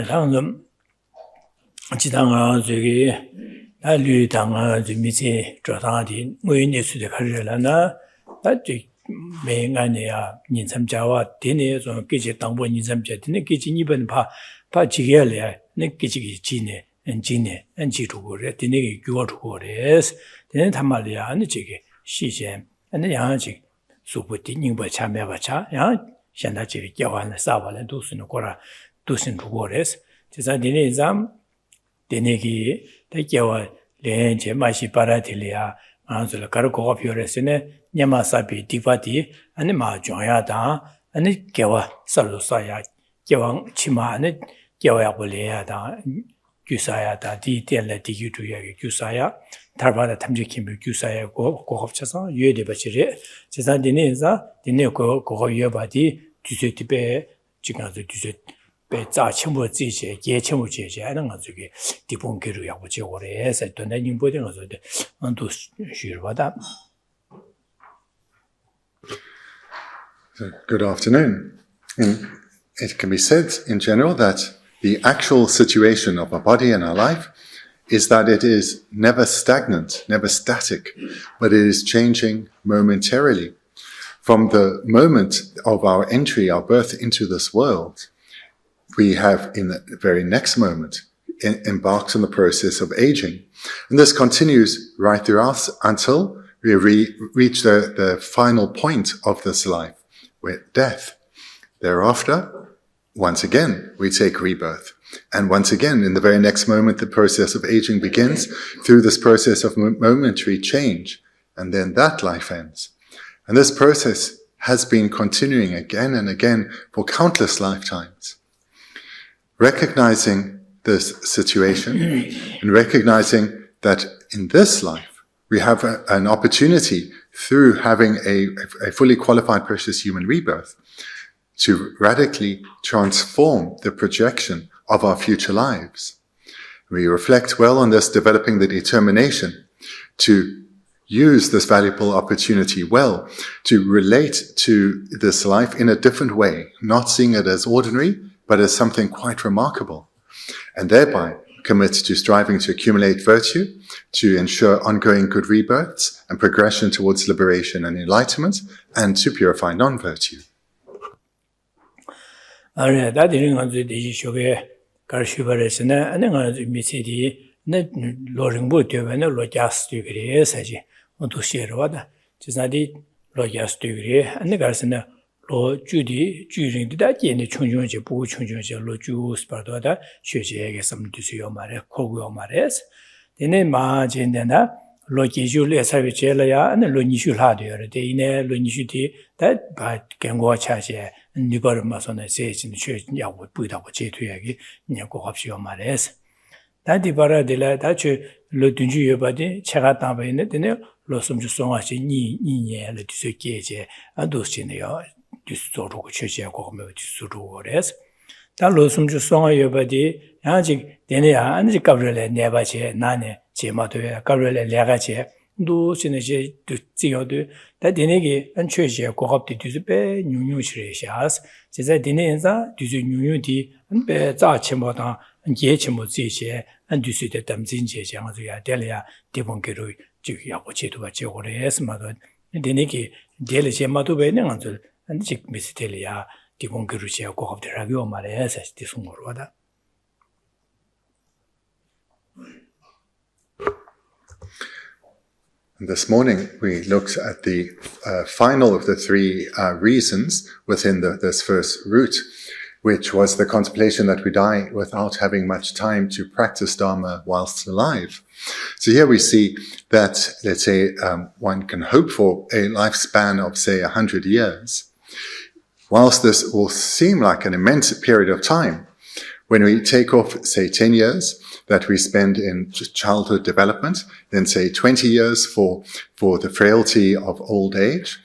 당은 지당아 저기 알류당아 미세 저당이 뭐인데스데 가르라나 다지 매간이야 인삼자와 되네서 끼지 당보 인삼자 되네 끼지 이번 파 지게래 네 끼지 지네 엔지네 엔지루고래 되네 교어루고래스 되네 담말이야 아니 지게 시제 아니 양아지 수부티 닝버 참여바차 야 현다지 교환을 싸발에 두스는 거라 두신 루고래스 제가 되네 잠 되네기 대교와 렌제 마시 파라딜이야 안줄 가르고가 표현했으네 냐마사비 디바디 아니 마줘야다 아니 개와 살로사야 개왕 치마네 개와야 볼래야다 규사야다 디텔레 디규주야 규사야 달바다 탐지킴을 규사야 고급쳐서 유에데바치레 제산디네자 디네 고고 유에바디 뒤세티베 지금도 뒤세 배자 첨부 지제 예첨부 지제 하는 거 저기 디본계로 하고 저거래 해서 또 내님 보던 거서 안도 쉬어봐다. Good afternoon. It can be said in general that the actual situation of our body and our life is that it is never stagnant, never static, but it is changing momentarily. From the moment of our entry, our birth into this world, we have in the very next moment embarked on the process of aging. And this continues right through us until we reach the final point of this life, with death. Thereafter, once again, we take rebirth. And once again, in the very next moment, the process of aging begins through this process of momentary change. And then that life ends. And this process has been continuing again and again for countless lifetimes. Recognizing this situation and recognizing that in this life, we have an opportunity through having a fully qualified precious human rebirth to radically transform the projection of our future lives. We reflect well on this, developing the determination to use this valuable opportunity well, to relate to this life in a different way, not seeing it as ordinary, but as something quite remarkable, and thereby commit to striving to accumulate virtue, to ensure ongoing good rebirths and progression towards liberation and enlightenment, and to purify non-virtue. lo judi juring da jene chungjung je bu chungjung je lo ju spardo da shuje ge sam du yo mare kogu yo mare dene ma jende na lo ji ju le sa bi je la ya an lo ni shu la de yo de ine lo ni shu di da ba gen go cha je ni ba ma so na se jin shu ya wo bu da wo je tu ya ge ni go hab shi yo mare da di bara de la da chu lo dun ju yo ba de cha ga ta ba ne dene lo sum ju song a chi ni ye le du se ge je a do shi ne yo 디스토로 최제하고 하면 디스토로레스 달로 숨주 송아여바디 야직 되네야 안지 까브레레 네바제 나네 제마도야 까브레레 레가제 도시네제 찌요도 다 되네게 안 최제하고 합디 디스베 뉴뉴시레샤스 제자 되네자 디스 뉴뉴디 안베 자체마다 예체모 제제 안 디스데 담진제 장아도야 될야 디본게로 지야고 제도가 제고레스마도 되네게 될 제마도 베는 안줄 안직 미스텔이야 디본그루시아 고급들하고 말해서 디송으로다. This morning we looked at the final of the three reasons within this first route, which was the contemplation that we die without having much time to practice Dharma whilst alive. So here we see that, let's say, one can hope for a lifespan of, say, 100 years. Whilst this will seem like an immense period of time, when we take off, say, 10 years that we spend in childhood development, then say 20 years for the frailty of old age,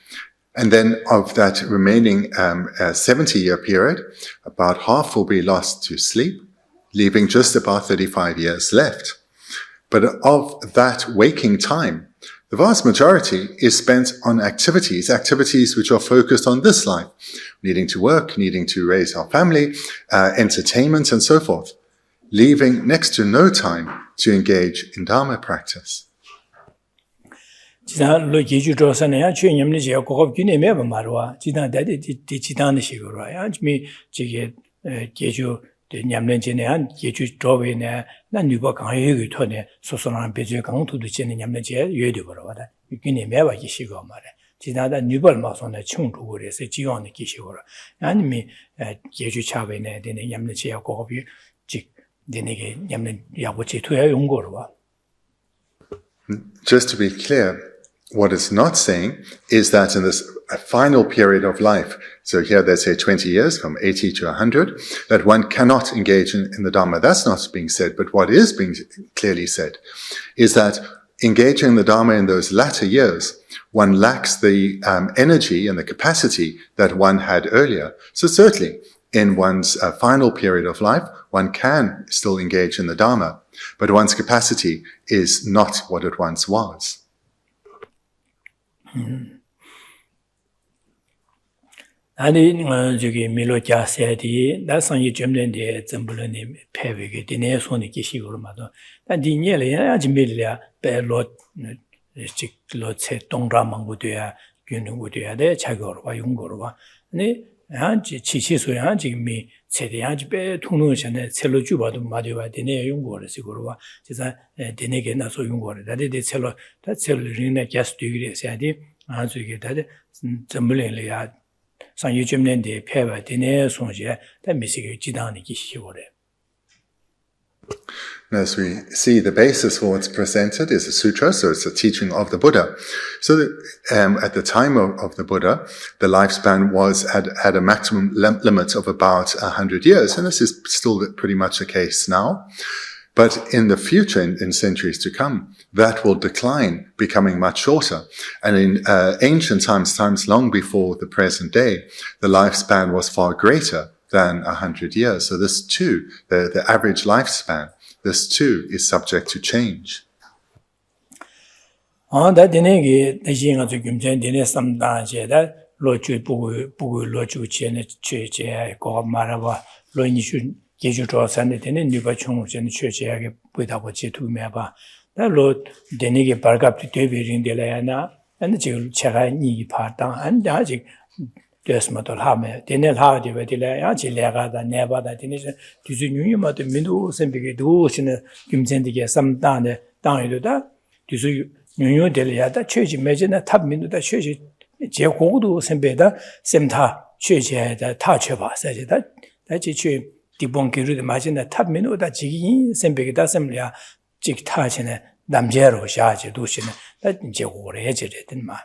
and then of that remaining 70-year period, about half will be lost to sleep, leaving just about 35 years left. But of that waking time, The vast majority is spent on activities which are focused on this life, needing to work, needing to raise our family, entertainment, and so forth, leaving next to no time to engage in Dharma practice. 지난 로 예주 조선에 주님이 제 고급 균에 매번 말와 지난 다디 지단의 식으로 야 미 저게 예주 냠len진에 한 예주 조베네 난 누가 강하게 토네 소소한 배제 강도도 지는 냠len제 예도 버려다 균에 매바 기시고 말해 지나다 누벌 마선에 충두고 그래서 지원의 기시고로 아니면 예주 차베네 되는 냠len제 고급이 즉 되네게 냠len 야고치 토야 용거로 와. Just to be clear, what it's not saying is that in this final period of life, so here they say 20 years, from 80 to 100, that one cannot engage in the Dharma. That's not being said, but what is being clearly said is that engaging in the Dharma in those latter years, one lacks the energy and the capacity that one had earlier. So certainly, in one's final period of life, one can still engage in the Dharma, but one's capacity is not what it once was. 아니 저기 밀로자세디 나상이 점된데 점불님 패베게 되네 손이 기시고로 마도 단디 녀래 아지 밀이야 배로 직로체 동라망고도야 균능고도야 돼 자거로 와 용거로 와 아니 한지 지시소야 지금 미 세대야지 배 통로전에 셀로 주봐도 마디와 되네 용거를 시고로 와 제가 되네게 나서 용거를 다데 셀로 다 셀리네 게스트이그레스야디 아주게 다데 점불래야 상유점년대 폐와 되네 손제 다 미시게 지단이 기시고래. As we see, the basis for what's presented is a sutra, so it's a teaching of the Buddha. So that, at the time of the Buddha, the lifespan was had a maximum limit of about 100 years, and this is still pretty much the case now. But in the future, in centuries to come, that will decline, becoming much shorter. And in ancient times long before the present day, the lifespan was far greater than 100 years. So this too, the average lifespan, this too is subject to change. 다 되네게 대신가 지금 전 되네 삼다제다 로주 부고 로주 지에 최제 고 말아봐 로니슈 계주조선에 되는 누가 총전에 최제하게 보다고 지투매봐 달로 되네게 발갑도 되비린데라나 근데 지금 제가 이 파당 안 아직 됐으면도 하면 되네 하게 되래 아직 내가다 내바다 되네 뒤주 유유마도 민도 선비게 도시는 김전되게 삼다네 땅에도다 뒤주 유유들이야다 최지 매제나 탑민도다 최지 제고도 선배다 셈타 최제다 타 쳐봐서다 다지 최 디봉기르데 마진다 탑민도다 지기 선배게다 셈이야 직 타지네 남제로 샤지 도시는 다 이제 오래 해지랬던 말.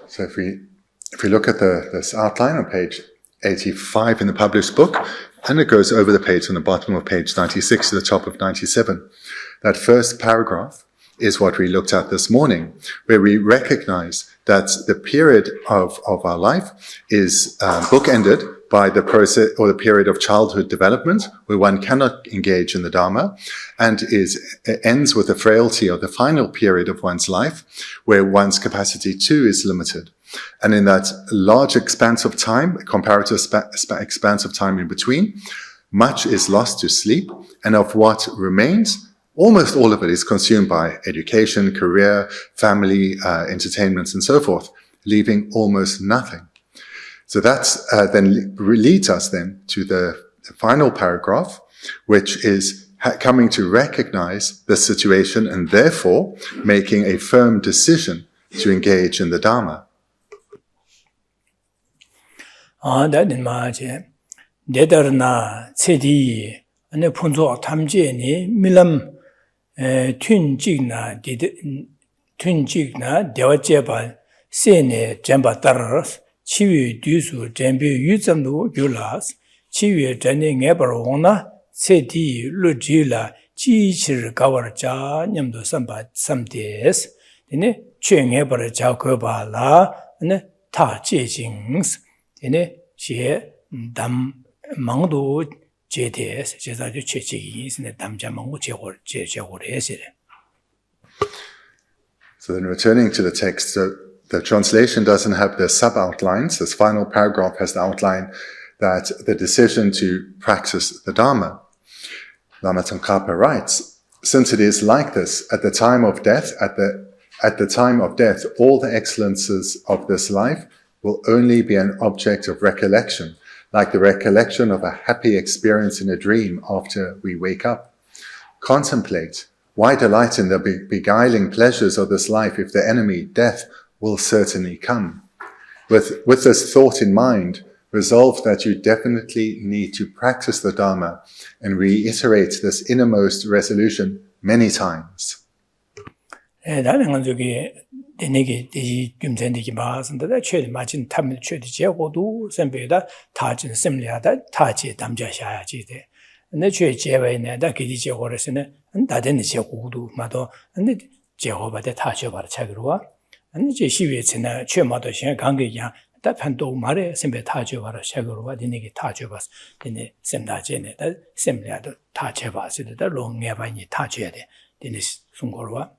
So if we look at this outline on page 85 in the published book, and it goes over the page on the bottom of page 96 to the top of 97, that first paragraph is what we looked at this morning, where we recognize that the period of our life is bookended by the process or the period of childhood development, where one cannot engage in the Dharma, and ends with the frailty of the final period of one's life, where one's capacity too is limited. And in that large expanse of time, comparative expanse of time in between, much is lost to sleep, and of what remains, almost all of it is consumed by education, career, family, entertainments, and so forth, leaving almost nothing. So that's then leads us then to the final paragraph, which is coming to recognize the situation and therefore making a firm decision to engage in the Dharma. 다는 말이지. 내더나 체디 안에 분조 탐지니 밀람 튠직나 대화제발 세네 잼바 따라서 치위 뒤수 잼비 유점도 유라스 치위 전에 내버로나 체디 루지라 지치를 가버자 냠도 삼데스 이네 최내버려 자고발라 네 타지징스 이네 시에 담 망도 제대에서 제자주 최적이 있는 담자망고 제고래시래. So then returning to the text, so the translation doesn't have the sub-outlines. This final paragraph has the outline that the decision to practice the Dharma. Lama Tsongkhapa writes, since it is like this, at the time of death, all the excellences of this life will only be an object of recollection, like the recollection of a happy experience in a dream after we wake up. Contemplate, why delight in the beguiling pleasures of this life if the enemy, death, will certainly come? With this thought in mind, resolve that you definitely need to practice the Dharma and reiterate this innermost resolution many times. 나는 저기 내게 이 김전되기 마선다 최대 맞은 탐을 최대 제고도 선배다 다진 심리하다 다지 담자샤야지 돼. 근데 최 제외에다 기디 제고에서는 다된 제고도 마도 근데 제고바데 다셔바라 차기로와 아니 제 시위에서는 최마도 신 관계야 다 판도 말에 선배 다셔바라 차기로와 내게 다셔바스 근데 셈다제네 다 심리하다 다셔바스다 롱내바니 다셔야 돼. 근데 순고로와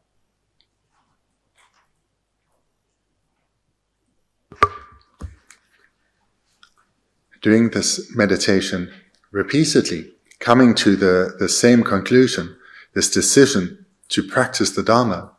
Doing this meditation repeatedly, coming to the same conclusion, this decision to practice the Dharma,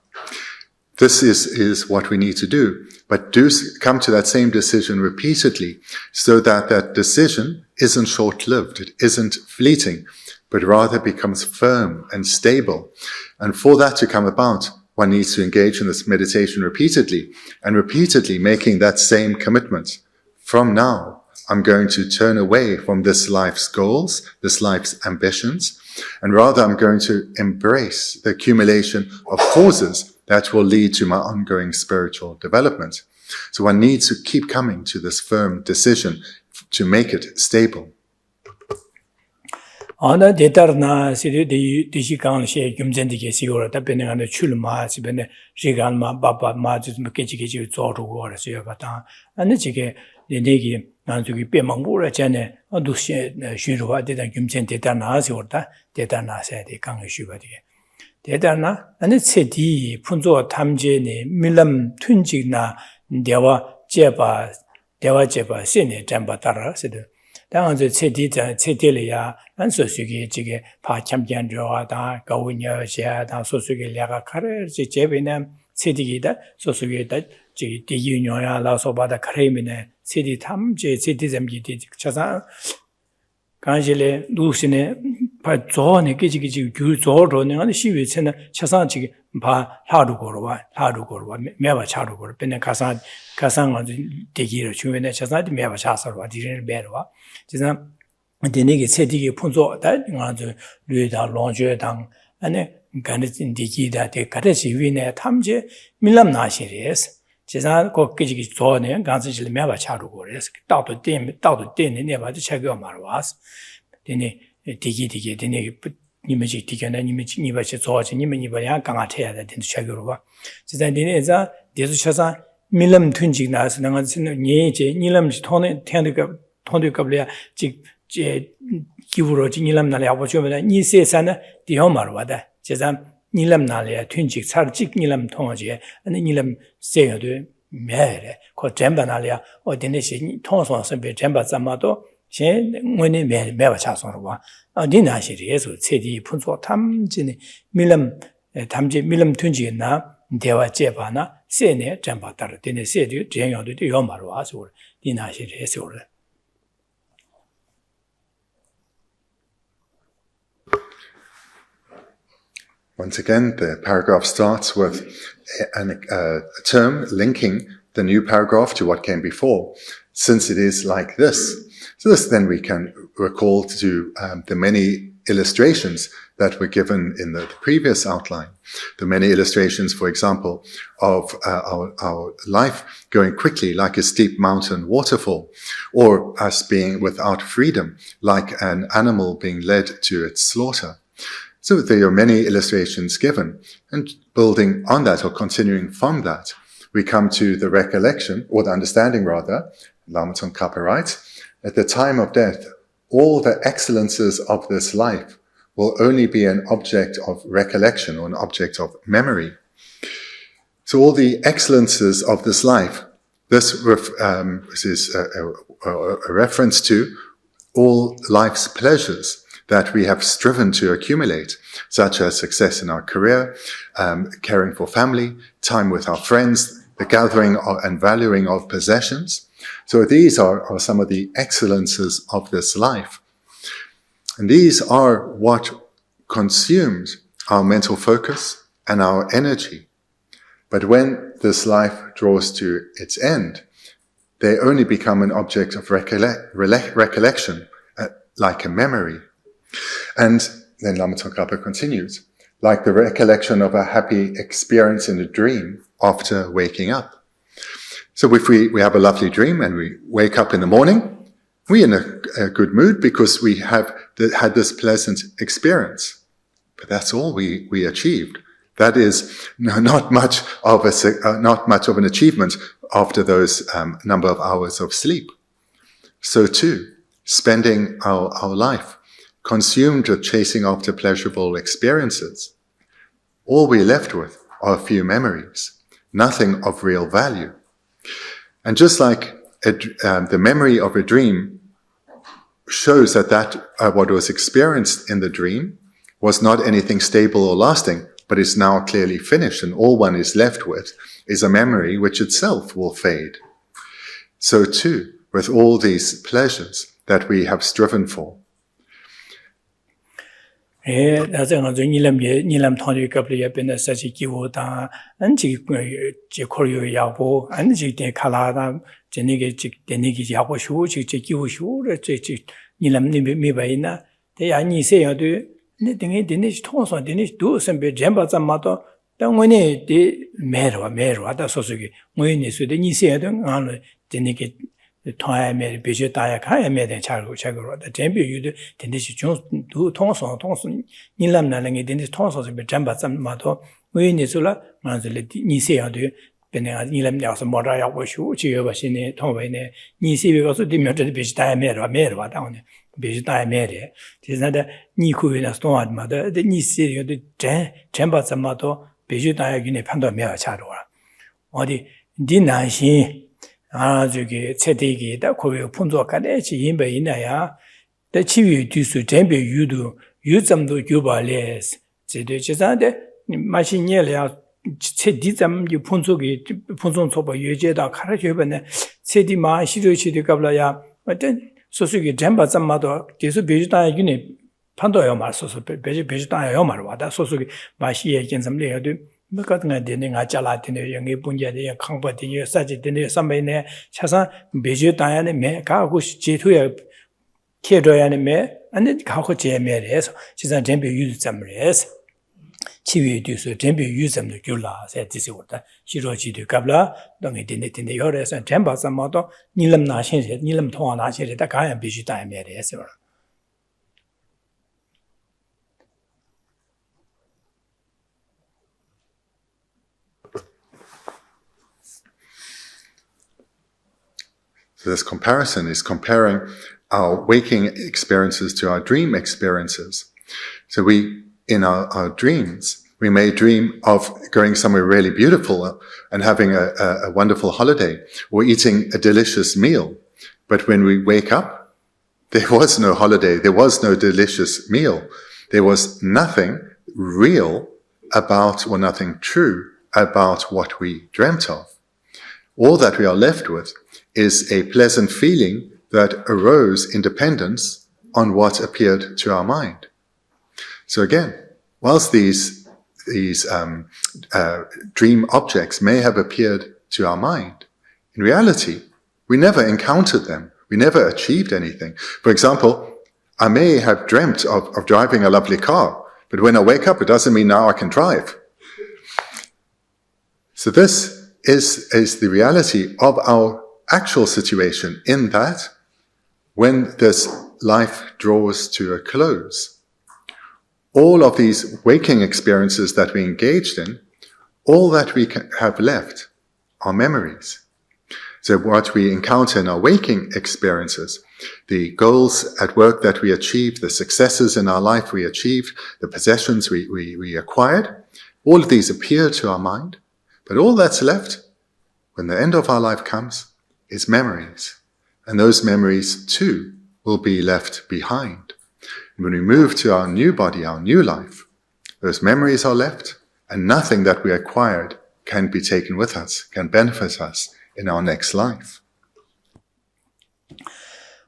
this is what we need to do. But do come to that same decision repeatedly so that that decision isn't short-lived, it isn't fleeting, but rather becomes firm and stable. And for that to come about, one needs to engage in this meditation repeatedly and repeatedly making that same commitment. From now, I'm going to turn away from this life's goals, this life's ambitions, and rather I'm going to embrace the accumulation of causes that will lead to my ongoing spiritual development. So one needs to keep coming to this firm decision to make it stable. 나 대다르나 시리 디시강시 김전디게 시고라다 베네가네 출마 시베네 시간마 바바 마즈 깨지게 조르고 그래서 바다 아니 지게 내기 난주기 빼망고라 전에 어두시 쉬루와 대다 김전 대다나 시고다 대다나셔야 돼 강의 쉬바디게 대다나 아니 체디 분조 탐제네 밀람 튠직나 대화 제바 신의 잠바 따라서도 당연히 체디리야 안소수기 지게 파참견조하다 가운여시하다 소수기 내가 카르지 제베는 체디기다 소수기다 지 대유녀야 라소바다 카레미네 체디 탐제 체디점기디 차사 간실에 누시네 바 조네 끼지기지 규조로는 시위체는 차상지기 바 하루고로와 매바 차루고로 bên 가상 아주 대기를 주변에 차상이 매바 차서와 디를 매로와 지금 데네게 세디게 분조다 아주 류다 롱주당 안에 간진 디기다 대 가르치 위에 탐제 밀람나시레스 지금 거기지기 조네 간지질 매바 차루고레스 따도 떼네 내바도 차겨 말와스 데네 디기 데네 니메지 디견나 니메지 니바시 조지 니메니바야 강아태야 되는 차교로와 지금 데네자 대수차사 밀람 튠직 나서 내가 니제 니람지 통에 텐드가 제 기부로 니람 날이야 보시면 니 세상에 디오마르와다 지금 니람 날이야 튠직 살직 니람 통하지 아니 니람 세여도 매래 그 잼바 날이야 어디네시 통소서 배 잼바 잠마도 제 원에 매바 차서로와 어디나시리에서 체디 분소 탐진이 밀람 탐지 밀람 튠지나 대화 제바나 세네 잠바따르 되네 세디 제용도 요마로 와서 디나시리에서 Once again, the paragraph starts with a term linking the new paragraph to what came before. Since it is like this, so this then we can recall to the many illustrations that were given in the previous outline. The many illustrations, for example, of our life going quickly like a steep mountain waterfall, or us being without freedom like an animal being led to its slaughter. So there are many illustrations given, and building on that or continuing from that, we come to the recollection, or the understanding rather, Lama Tsongkhapa writes, at the time of death, all the excellences of this life will only be an object of recollection or an object of memory. So all the excellences of this life, this is a reference to all life's pleasures that we have striven to accumulate, such as success in our career, caring for family, time with our friends, the gathering and valuing of possessions. So these are some of the excellences of this life. And these are what consumes our mental focus and our energy. But when this life draws to its end, they only become an object of recollection, like a memory. And then Lama Tsongkhapa continues, like the recollection of a happy experience in a dream after waking up. So if we have a lovely dream and we wake up in the morning, we're in a good mood because we have had this pleasant experience. But that's all we achieved. That is not much of an achievement after those number of hours of sleep. So too, spending our life consumed with chasing after pleasurable experiences, all we're left with are a few memories, nothing of real value. And just like the memory of a dream shows that what was experienced in the dream was not anything stable or lasting, but is now clearly finished, and all one is left with is a memory which itself will fade. So too, with all these pleasures that we have striven for. That's a nilam tony couple of been such a kiwota, and Jikorio Yabo, and Jik Kalada, Jenigi, Yabo Shu, Jikiwu Shu, Nilam Mibaina, they are ni say, do Dinish Tonson, Dinish do some be Jambas and Mato, don't win it, the Mero, that's also when you the Nisi, don't Diniki. The time made Bijit Ayaka made a Chagro, the champion you do, Dinish Jones do Tonson, Nilam Nalang, Dinis Tonsons, but Jambas and Mato, when Nisula, Manzali Nisi, do Nilam Nelson, Moraya was you, Chiovasine, Tomene, Nisi also demoted Bijit Mero down. Bijit Mary. Tis not a Niku in a stone mother, the Nisi, the Jambas and Mato, Bijit Ayagine Pandomera Chadora. Or the Dinashi. 저기 세대기다 거기 분석하네 지인배 있나야 대 치유 뒤수 전배 유도 유점도 교발레스 제대 제자데 마신녀야 세디점 유 분석이 분석 소바 예제다 가르쳐버네 세디마 시료시디 갑라야 어떤 소수기 전바점마도 계속 베지다 이네 판도요 말소서 베지다요 말와다 소수기 마시에 견섬래도 뭐가든가 되는가 잘라되는 영의 분야에 강바되는 사지되는 선배네 차상 배제 다야네 매 가고 제토야 캐줘야네 매 아니 가고 제매래서 지상 전비 유점래서 치위도서 전비 유점도 줄라 세지시고다 시로지도 갑라 동에 되네 요래서 전바sam마도 니름 나신세 니름 통화 나신세 다 가야 배제 다야매래서 So this comparison is comparing our waking experiences to our dream experiences. So in our dreams, we may dream of going somewhere really beautiful and having a wonderful holiday or eating a delicious meal. But when we wake up, there was no holiday, there was no delicious meal. There was nothing real about, or nothing true about what we dreamt of. All that we are left with is a pleasant feeling that arose in dependence on what appeared to our mind. So again, whilst these dream objects may have appeared to our mind, in reality, we never encountered them. We never achieved anything. For example, I may have dreamt of driving a lovely car, but when I wake up, it doesn't mean now I can drive. So this is the reality of our actual situation, in that when this life draws to a close, all of these waking experiences that we engaged in, all that we have left are memories. So what we encounter in our waking experiences, the goals at work that we achieved, the successes in our life we achieved, the possessions we acquired, all of these appear to our mind, but all that's left when the end of our life comes is memories. And those memories too will be left behind. And when we move to our new body, our new life, those memories are left, and nothing that we acquired can be taken with us, can benefit us in our next life.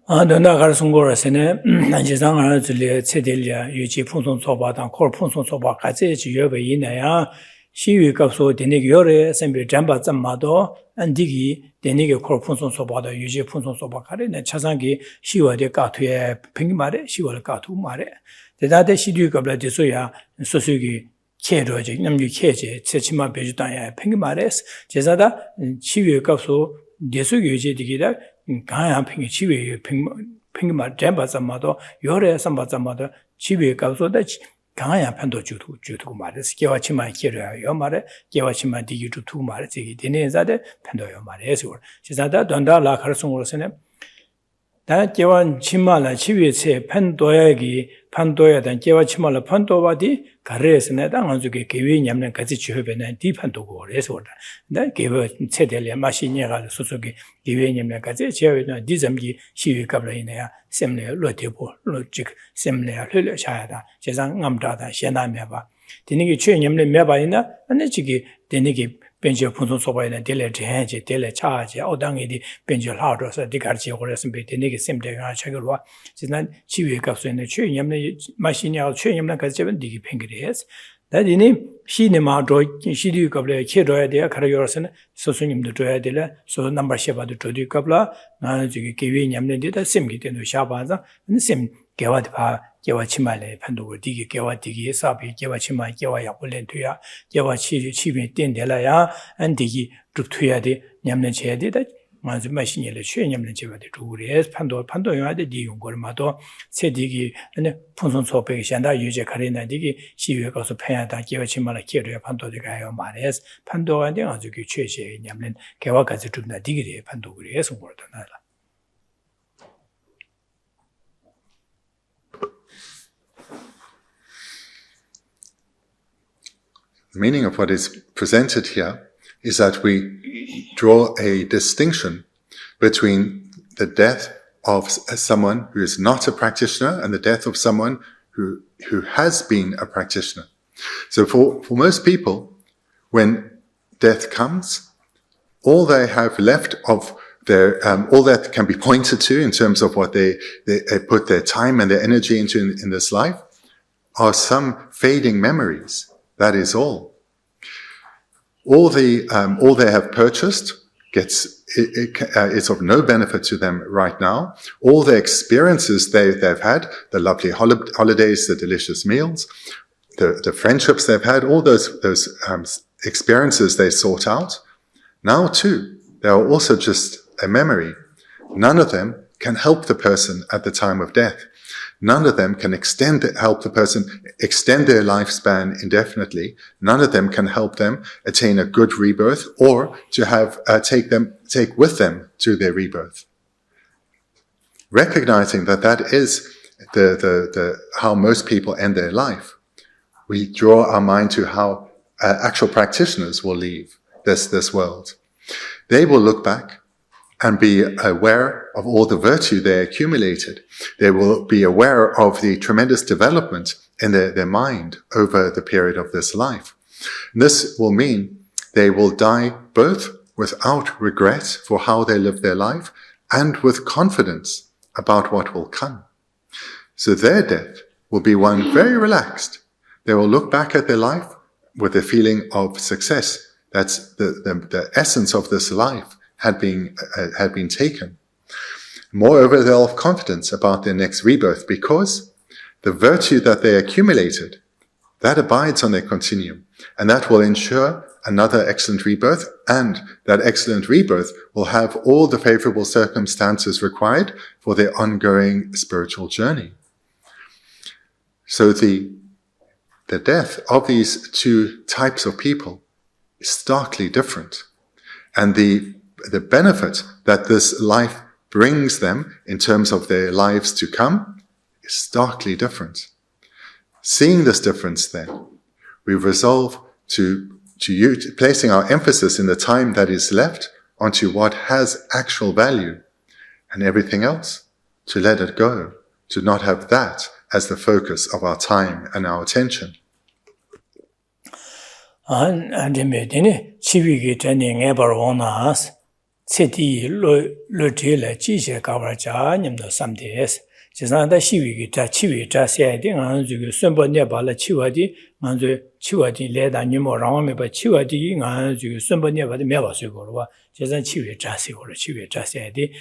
Dona Garsungora Sene, Najizanga Zulia, Cedelia, Yuji Punson Soba, and Cor Punson Soba, Kazi, Yoba Inaya, Shiwi Kapso, Denigore, Sembi Jamba Zamado, and Digi, Denigi Cor Punson Soba, Yuji Punson Soba, and Chazangi, Shiwa de Katu, Pingmare, Shiwa Katu Mare. The Dade Shidu Kabla de Soya, Sosugi. Keroji, Namju Keje, Sechima Bejutaya, Pingmares, Jezada, Chiwi Kapso, Desugi Digida, Kaya Ping Chiwi, Pingma, Jambazamado, Yore Sambazamado, Chiwi Kapso, that Kaya Pando Jutu Mares, Gewachima Kira, Yomare, Gewachima Digi to Mares, Dinezade, Pando Yomares, or Jezada, Donda La Carsongo. That Gewan Chimala Chiwi say Pandoyagi, Pandoya than Gewa Chimala Pandovadi, Carres and Adanzuki, Giving Yamna Kazichuben and Deep Pandogo, resort. That gave a Sedelia Machine Suzuki, giving Yamna Kazichu, Dizamgi, Shivi Kablina, Semle, Lotibo, Logic, Semle, Shada, Jezang Amdada, Shena Meva. Dinigi Yamle Mebaina, and the Chigi, Denigi. Benjo Punson Soba and Dele Change, Dele Charge, Odangi, Benjo Hardros, Digarci, or Resumbe, the Nigga Simde, Chagua, Sinan, Chiwi Caps in the Chuyam, Machine, Chuyam, Kazavan, Digi Pingres. That in him, she nema droid, she do couple, Kidoya de Carayosan, Sosunim the Droya de so number Sheba the Trodi Cabla, Nanji giving Yamne did a sim get into Shabaza, and the same Gawatpa. Gewachimale, Pandogo, Digi, Gewatigi, Sabi, Gewachima, Gewaya, Olentuya, Gewachi, Chibi, Dendelaya, and Digi, Drutuya de Yamnache did that. Man's machine, Yamnache, the Tures, Pando, the Dium Gormato, Sedigi, and Punson Sope, Shanda, Uja Karina Digi, she will also pay at Gewachimala, Kiria, Pando de Gaio Mares, Pando, and the Azuki Church, Yamlin, Kawakazi to the Digi, Pandogres, word another. The meaning of what is presented here is that we draw a distinction between the death of someone who is not a practitioner and the death of someone who has been a practitioner. So for most people, when death comes, all they have left of their, all that can be pointed to in terms of what they put their time and their energy into in this life are some fading memories. That is all. All they have purchased is of no benefit to them right now. All the experiences they've had, the lovely holidays, the delicious meals, the friendships they've had, all those experiences they sought out, now too, they are also just a memory. None of them can help the person at the time of death. None of them can help the person extend their lifespan indefinitely. None of them can help them attain a good rebirth or to have take with them to their rebirth. Recognizing that is the how most people end their life, we draw our mind to how actual practitioners will leave this world. They will look back and be aware of all the virtue they accumulated. They will be aware of the tremendous development in their mind over the period of this life. And this will mean they will die both without regret for how they lived their life and with confidence about what will come. So their death will be one very relaxed. They will look back at their life with a feeling of success. That's the essence of this life had been taken. Moreover, they'll have confidence about their next rebirth because the virtue that they accumulated, that abides on their continuum, and that will ensure another excellent rebirth, and that excellent rebirth will have all the favorable circumstances required for their ongoing spiritual journey. So the death of these two types of people is starkly different. And the the benefit that this life brings them in terms of their lives to come is starkly different. Seeing this difference then, we resolve to placing our emphasis in the time that is left onto what has actual value, and everything else, to let it go, to not have that as the focus of our time and our attention. 지난다 시위기다 치위다 세딩 안주고 선번에 발라 치와디 만주 치와디 레다니모 라마메바 치와디 안주고 선번에 발이 매바서 거와 지난 치위다 세고로 치위다 세디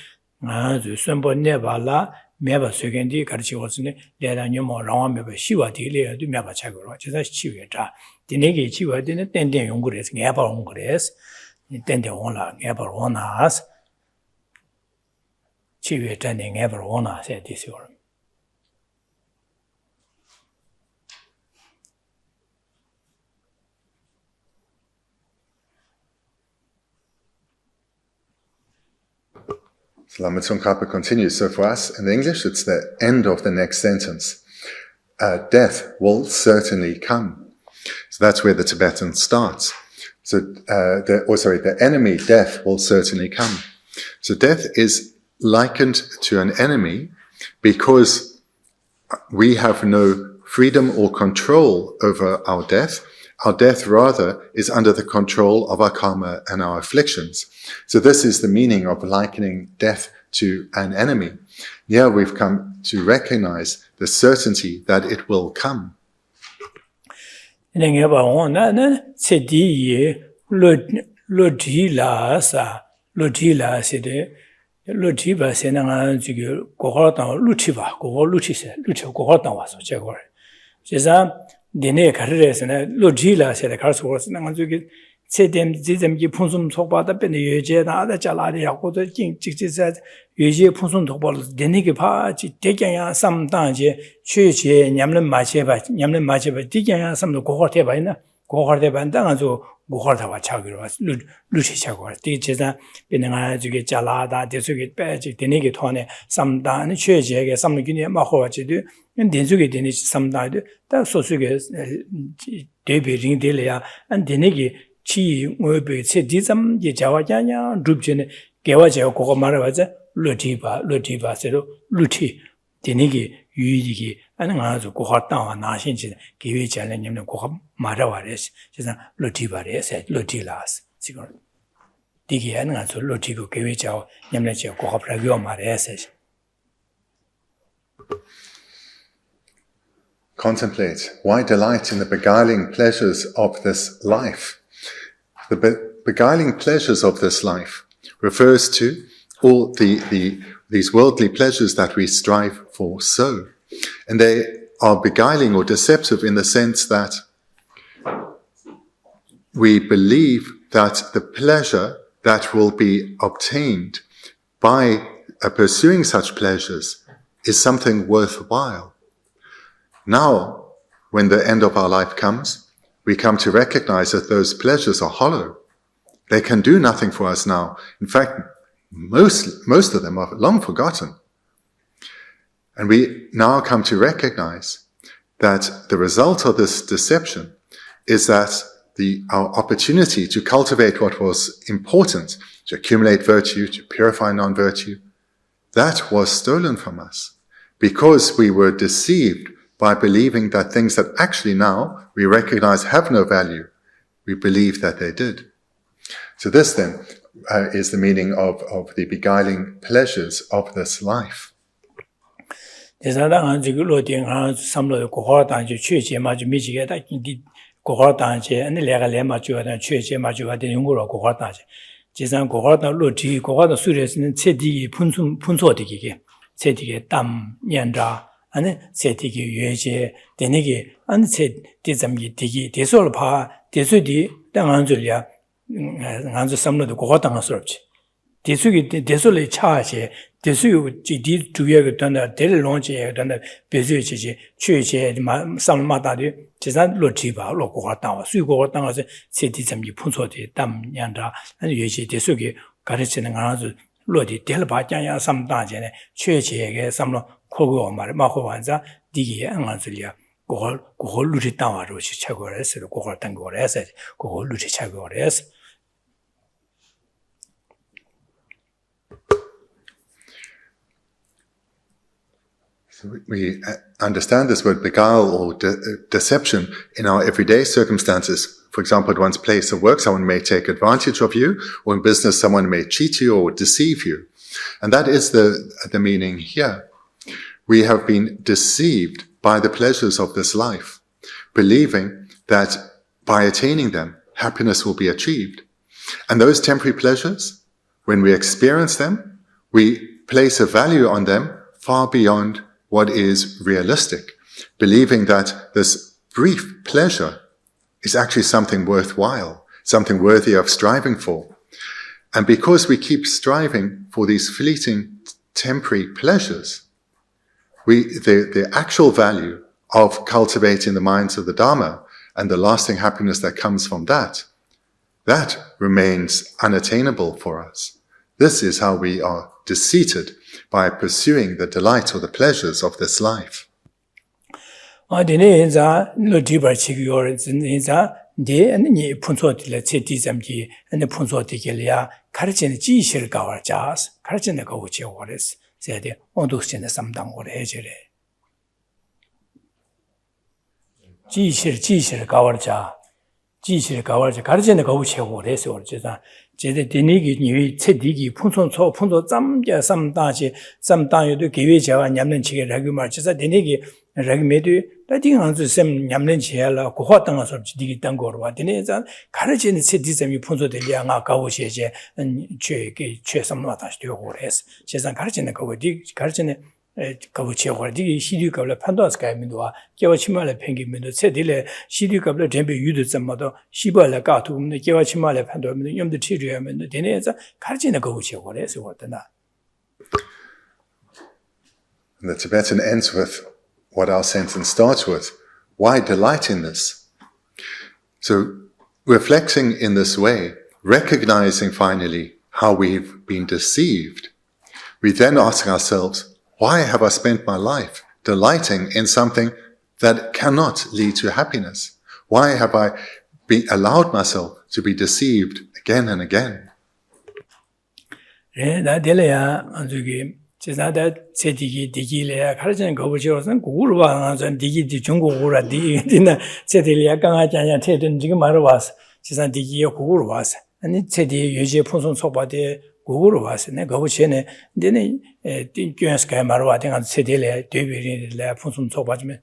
안주 선번에 발라 매바서겐디 가르치고스네 레다니모 라마메바 시와디 레도 매바차 거와 지난 치위다 디네게 치와디는 땡땡 용거래서 매바 용거래서 땡땡 온라 매바 온나스 치유했다는 게 바로 원하 세디스요. So Lama Tsongkhapa continues. So for us in English, it's the end of the next sentence. Death will certainly come. So that's where the Tibetan starts. So, the enemy, death, will certainly come. So death is likened to an enemy because we have no freedom or control over our death. Our death rather is under the control of our karma and our afflictions. So this is the meaning of likening death to an enemy. Here we've come to recognize the certainty that it will come. 루티바 세나가 지금 고거당 루티바 고거 루티세 루티 고거당 와서 제거 제가 내내 가르래서는 루티라 세다 가서 나가 저기 세뎀 지점기 풍선 속바다 변의 예제다 아다 잘라리 하고도 직직자 예제 풍선 속바로 내내게 바지 대경야 삼단제 최제 냠는 마체바 대경야 삼도 고거대 봐이나 고거대 반당아서 고거다와 차기로 루티 차고 디제자 변행아 저기 잘라다 대속에 빼지 되네게 토네 삼단의 최제게 삼기니 마호와지도 된속에 되네 삼단도 딱 소수게 대비링 될이야 안 되네게 치 뭐베 세디점 예자와냐냐 룹제네 개와제 고거 말아봐자 루티바세로 루티 되네게 유익이 아는 아주 고하다와 나신지 기회 잘내면 고하 말아와레스 제가 루티바레스 루티라스 지금 디게 아는 아주 루티고 기회 잘 냠내지 고하라고 말레스. Contemplate. Why delight in the beguiling pleasures of this life? The beguiling pleasures of this life refers to all these worldly pleasures that we strive for so. And they are beguiling or deceptive in the sense that we believe that the pleasure that will be obtained by pursuing such pleasures is something worthwhile. Now, when the end of our life comes, we come to recognize that those pleasures are hollow. They can do nothing for us now. In fact, most of them are long forgotten. And we now come to recognize that the result of this deception is that our opportunity to cultivate what was important, to accumulate virtue, to purify non-virtue, that was stolen from us because we were deceived by believing that things that actually now we recognize have no value, we believe that they did. So this then is the meaning of the beguiling pleasures of this life. 아니 세티기 예제 되네게 안 세티점기 되기 대소를 봐 대소디 땅안 줄이야 안주 삼로도 고고당스럽지 대수기 대소를 차지 대수 지디 주역을 단다 델론지에 단다 배수지지 최제 삼마다디 지산 로티바 로고고당 수고고당에서 세티점기 풍소디 담양다 아니 예제 대수기 가르치는 아주 로디 델바장야 삼다제네 최제게 삼로 코고 말 마호반자 디기에 안간슬이야 그걸 루리 땅화로 시작을 했어요. 그걸 딴 거를 해서 그걸 루리 시작을 했어. We understand this word beguile or deception in our everyday circumstances. For example, at one's place of work, someone may take advantage of you, or in business, someone may cheat you or deceive you. And that is the meaning here. We have been deceived by the pleasures of this life, believing that by attaining them, happiness will be achieved. And those temporary pleasures, when we experience them, we place a value on them far beyond what is realistic, believing that this brief pleasure is actually something worthwhile, something worthy of striving for. And because we keep striving for these fleeting temporary pleasures, the actual value of cultivating the minds of the Dharma and the lasting happiness that comes from that remains unattainable for us. This is how we are deceived by pursuing the delight or the pleasures of this life. 지시를 가war자 가르치는 거 우체고 그래서 어쩌다 제대 되니기 니 체디기 풍선초 풍도 짬게 삼다지 삼다여도 기회자와 냠는 지게 라고 말지사 되니기 라기메도 다딩한스 셈 냠는 지야라 고화당한 소리 디기 딴 거로 와 되네자 가르치는 체디점이 풍소들이야 가오시제 최삼마 다시 되고 그래서 세상 가르치는 거 디 가르치는 가부치고디 시리가블 판도스카이민도와 개와치말에 팽기민도 세딜에 시리가블 덴베 유드 점마도 시발에 가투음네 개와치말에 판도면 염도 치료하면 되네자 가르치는 가부치고래서 왔다나. The Tibetan ends with what our sentence starts with. Why delight in this? So, reflecting in this way, recognizing finally how we've been deceived, we then ask ourselves, why have I spent my life delighting in something that cannot lead to happiness? Why have I allowed myself to be deceived again and again? 제자다 제디기 디기래야 가르치는 거 보시고선 구구로 와서 디기 중국어라 디나 제디리야 강아자냐 제든 지금 말어 왔어. 제자 디기에 구구로 왔어. 아니 제디 유지 풍선 소바데 구구로 왔어. 내가 보시네. 근데는 교회스가 말어 와den가 제디래 되비리래 풍선 소바지면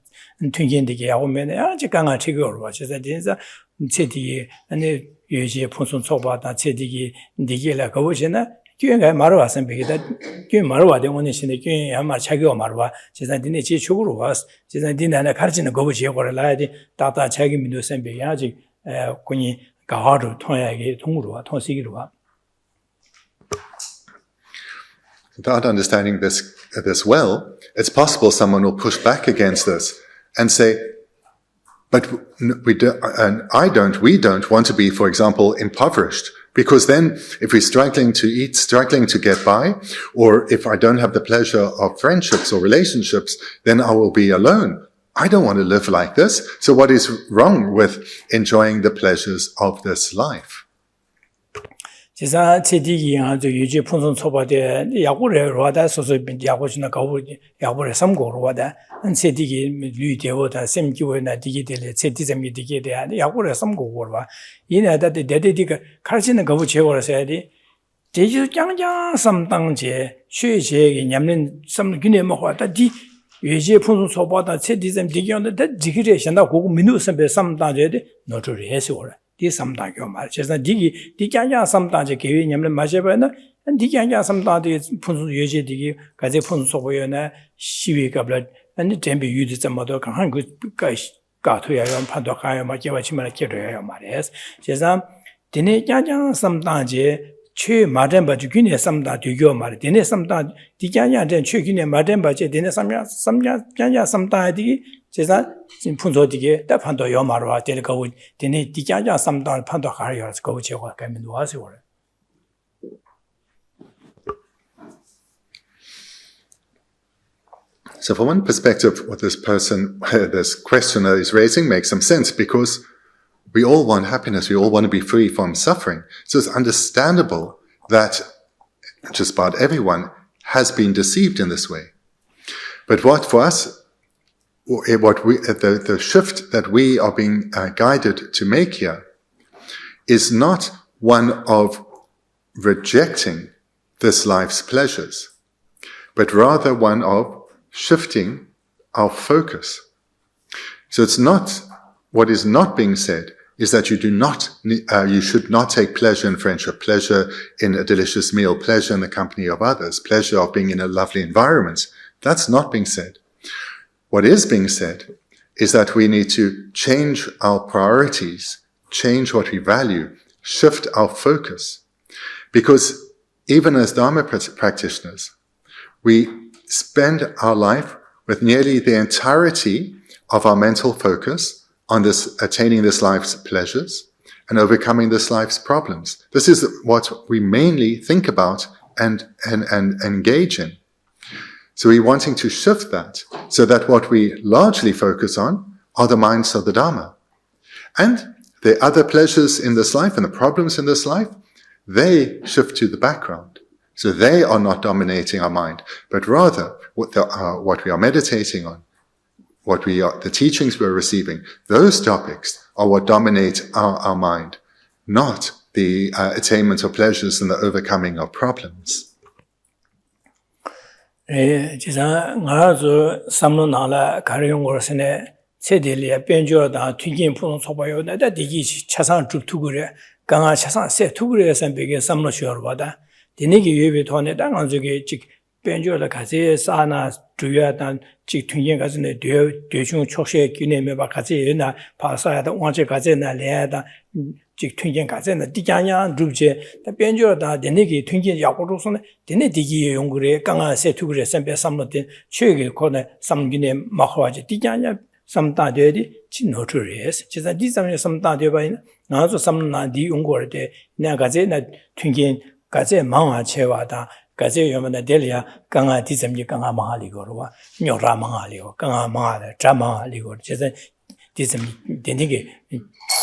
튕긴디게 오면 아주 강아 지거로 와. 제자 제디 아니 유지 풍선 소바다 제디기 디기래 거 보시나 교회가 말어 왔으면 베기다 교회 말어 와대 오늘 신의 교회 아마 자기가 말어 와 제가 니네 제 쪽으로 왔어 제가 니네 가르치는 거 보지 거를 나야지 다다 자기 민도 선배 아직 군이 가하로 통하게 통으로 와 통시기로 와. Without understanding this well, it's possible someone will push back against this and say, but we don't want to be, for example, impoverished. Because then, if we're struggling to eat, struggling to get by, or if I don't have the pleasure of friendships or relationships, then I will be alone. I don't want to live like this. So what is wrong with enjoying the pleasures of this life? 제가 제디기 아주 유지 풍선 초바데 야구를 로다 소소 야구지나 가고 야구를 삼고로 와다 제디기 류대보다 샘기원나 디기들 제디점이 디기데 야구를 삼고로 와 이내다 데데디가 가르치는 거 제거를 해야지 제주 짱짱 삼당제 쉐제기 냠는 삼 gün에 먹었다 디 유지 풍선 초바다 제디점 디기는데 디기래 현다 고고 민우 선배 삼당제데 노트를 해서라 디 삼당교 말. 제가 디간야 삼당제 계획 냠는 마셔봐나 디간야 삼당제 분수 예제 디기 가제 분수 보여나 시위가블 아니 템비 유지 점마도 강한 그 가토야 연 판도 가야 마게와 치마라 깨려야 말이에요. 제가 디네 짱짱 삼당제 최 마덴바지 균에 삼다 되교 말. 디네 삼다 디간야 된 최균에 마덴바제 디네 삼야 짱짱 삼다디 제가 지금 분소디게 다 판도 요마로와 될 거고 되네 디자자 삼단 판도 가려서 거고 제가 가면 놓아서 그래. So from one perspective, what this questioner is raising makes some sense, because we all want happiness, we all want to be free from suffering. So it's understandable that just about everyone has been deceived in this way. But what for us, the shift that we are being guided to make here is not one of rejecting this life's pleasures, but rather one of shifting our focus. So it's not, what is not being said is that you should not take pleasure in friendship, pleasure in a delicious meal, pleasure in the company of others, pleasure of being in a lovely environment. That's not being said. What is being said is that we need to change our priorities, change what we value, shift our focus. Because even as Dharma practitioners, we spend our life with nearly the entirety of our mental focus on attaining this life's pleasures and overcoming this life's problems. This is what we mainly think about and engage in. So we're wanting to shift that so that what we largely focus on are the minds of the Dharma. And the other pleasures in this life and the problems in this life, they shift to the background. So they are not dominating our mind, but rather what we are meditating on, the teachings we're receiving, those topics are what dominate our mind, not the attainment of pleasures and the overcoming of problems. 지사 나라서 삼로나라 가려용거스네 세딜리아 변조다 튀긴 푸는 소바요 나다 디기 차상 줍투그래 강아 차상 세 투그래선 베게 삼로 쉬어봐다 디니기 예배 돈에 당한 저기 직 변조라 가세 사나 주야단 직 튀긴 가스네 대중 촉시에 기내면 바 가세나 파사야다 원체 가세나 레야다 직 튀긴 가세나 디장야 줍제 다 변조다 디니기 튀긴 야고로서네 디네 디기 용그래 강아 세 투그래 선배 삼로된 최게 코네 삼기네 마화지 디장야 삼다되디 진노트레스 제가 디자면 삼다되바이나 나서 삼나디 용거데 나가제나 튕긴 가제 망아 체와다 가제 요만데 델리아 강아 디점지 강아 망아리고로와 뇨라 망아리고 강아 망아데 자망아리고 제가 디점지 데니게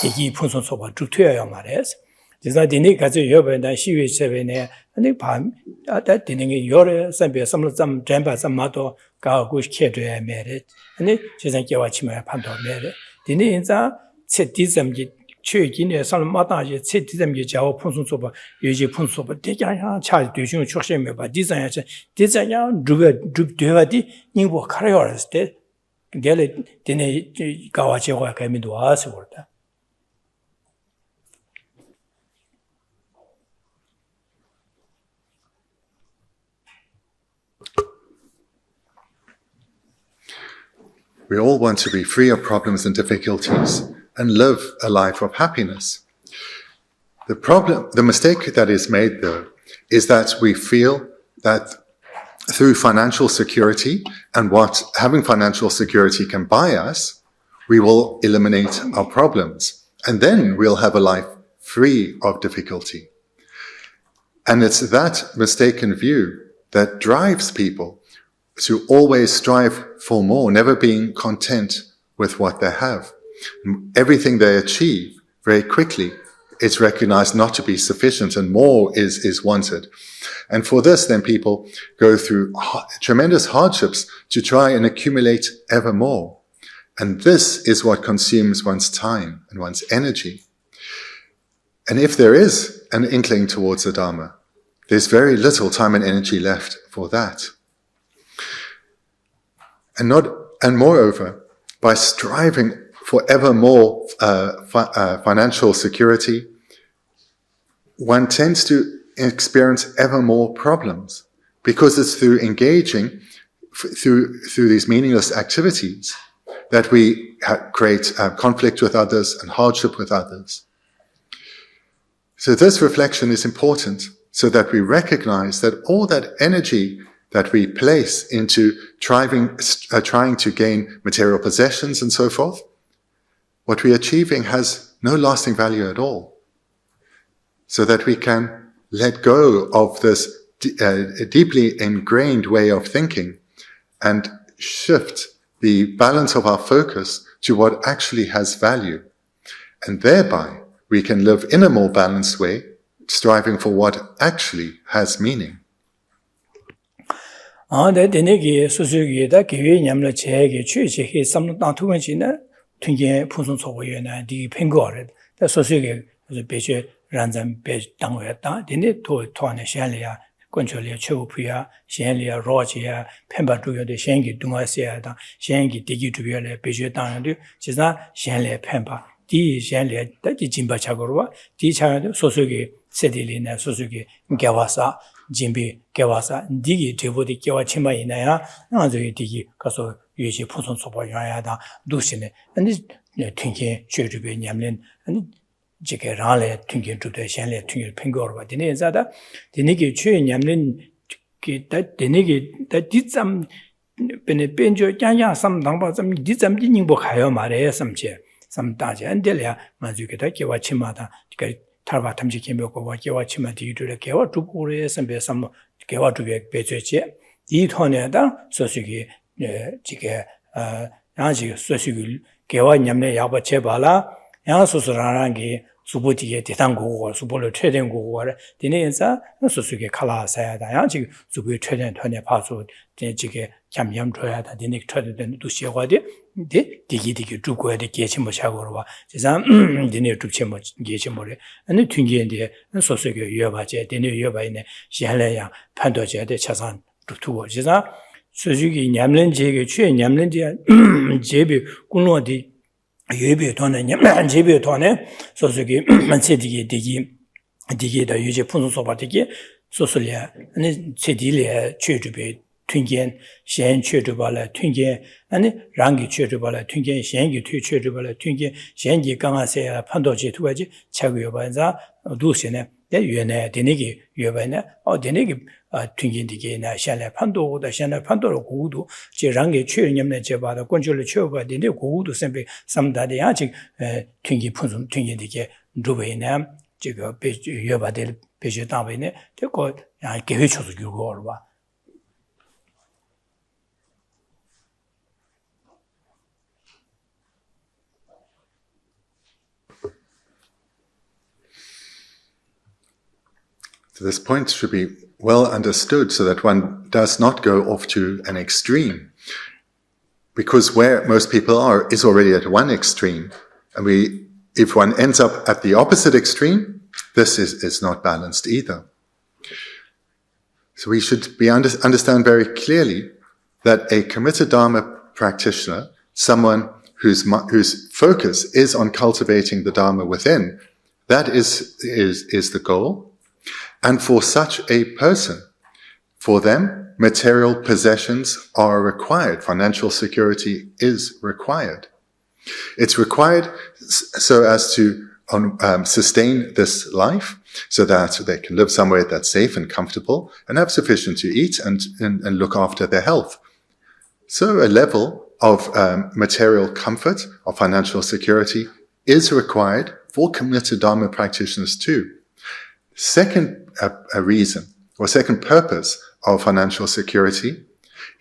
대기 풍선 소바 주퇴야 말레스 제가 데니 가제 요번에 시위 세베네 아니 밤 아다 데니게 요레 선배 삼로점 잼바 삼마도 가고 시켜줘야 매래 아니 제가 깨와치면 판도 매래 데니 인자 쳇디점지 최근에 살마다지 쳇디점지 자고 풍선 소바 요지 풍선 소바 대장야 차 되중 촉심에 봐 디자인야 디자인야 줍되와디 닝보 카레어스 때 겔레 데니 가와치고 가미도 와서 그렇다. We all want to be free of problems and difficulties and live a life of happiness. The mistake that is made though, is that we feel that through financial security and what having financial security can buy us, we will eliminate our problems. And then we'll have a life free of difficulty. And it's that mistaken view that drives people to always strive for more, never being content with what they have. Everything they achieve very quickly is recognized not to be sufficient and more is wanted. And for this, then people go through tremendous hardships to try and accumulate ever more. And this is what consumes one's time and one's energy. And if there is an inkling towards the Dharma, there's very little time and energy left for that. And moreover, by striving for ever more financial security, one tends to experience ever more problems, because it's through engaging through these meaningless activities that we create conflict with others and hardship with others. So this reflection is important, so that we recognize that all that energy that we place into trying to gain material possessions and so forth, what we're achieving has no lasting value at all. So that we can let go of this deeply ingrained way of thinking and shift the balance of our focus to what actually has value. And thereby, we can live in a more balanced way, striving for what actually has meaning. 데네기 수수기다 기회 냠을 제게 취지해 삼당 투원지나 튕게 풍선 소고에나 디 팽거를 다 수수기 배제 란잠 배 당외다 데네 토안에 샹리아 권초리아 최우프야 샹리아 로지야 펜바두여데 샹기 둥아시야다 샹기 디기 두여레 배제 당연도 지사 샹리아 펜바 디 샹리아 다지 진바차고로와 디 차도 수수기 세딜이나 수수기 개와사 진비 개와사 디기 제보디 개와 치마이나야 나저기 디기 가서 유지 풍선 소바 야야다 두시네 아니 튕게 최주베 냠len 아니 지게 라레 튕게 두대 셴레 튕게 팽거와 디네자다 디네기 최 냠len 기다 디네기 다 디점 베네 벤조 짱짱 삼당바 좀 디점 디닝보 가요 말해 삼체 삼다제 안델야 마주게다 개와 치마다 그러니까 탈바 탐지 개묘고와 개와 치마 디유를 개와 두고에 선배 삼 개와 두게 배제제 이 톤에다 소식이 지게 양지 소식이 개와 냠내 야바 제발라 양소스라는 게 수보디에 대상고고 수보를 최된 고고를 디네에서 소식이 칼라사야다 양지 수보의 최된 톤에 봐서 지게 잠잠 줘야다 디네 최된 두시와데 디기디기 두고야 돼 계침뭐 차고로 지상 디네 두침뭐 계침뭐래 아니 튕기인데 소소게 유여바제 디네 유여바이네 시할래야 판도제야 돼 차산 두고 지상 소식이 냠는지게 취해 냠는지 제비 군로디 예비 돈에 냠는 제비 돈에 소소게 만세디게 디기다 유제 풍선 소바디게 소소리아 아니 제디리아 최주베 튕겐 셴 최주발라 튕겐 아니 랑기 최주발라 튕겐 셴기 최주발라 튕겐 셴기 강하세야 판도지 두가지 차고요 반자 두시네 내 유네 데네기 유바네 데네기 튕겐디게나 셴레 판도고다 셴레 판도로 고우도 제 랑기 최념네 제바다 권줄을 최고가 데네 고우도 셈베 삼다데 아직 튕기 푼좀 튕겐디게 두베나 제가 유바델 배제 다베네 되고 야 계획 초도 교고로 봐 So this point should be well understood so that one does not go off to an extreme. Because where most people are is already at one extreme. And if one ends up at the opposite extreme, this is not balanced either. So we should understand very clearly that a committed Dharma practitioner, someone whose focus is on cultivating the Dharma within, that is the goal. And for such a person, for them, material possessions are required. Financial security is required. It's required so as to sustain this life, so that they can live somewhere that's safe and comfortable and have sufficient to eat and look after their health. So a level of material comfort, of financial security, is required for committed Dharma practitioners too. Second reason, or second purpose of financial security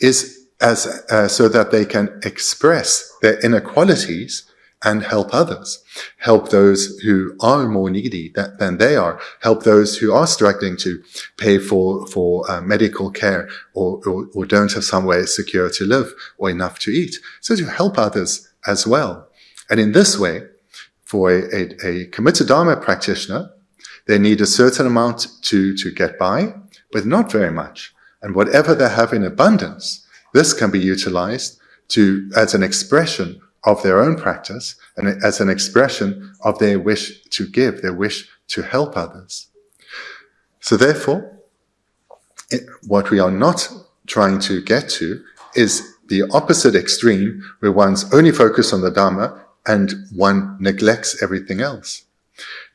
is so that they can express their inner qualities and help others. Help those who are more needy than they are. Help those who are struggling to pay for medical care or don't have somewhere secure to live or enough to eat. So to help others as well. And in this way, for a committed Dharma practitioner, they need a certain amount to get by, but not very much. And whatever they have in abundance, this can be utilized as an expression of their own practice and as an expression of their wish to give, their wish to help others. So therefore, what we are not trying to get to is the opposite extreme where one's only focused on the Dharma and one neglects everything else.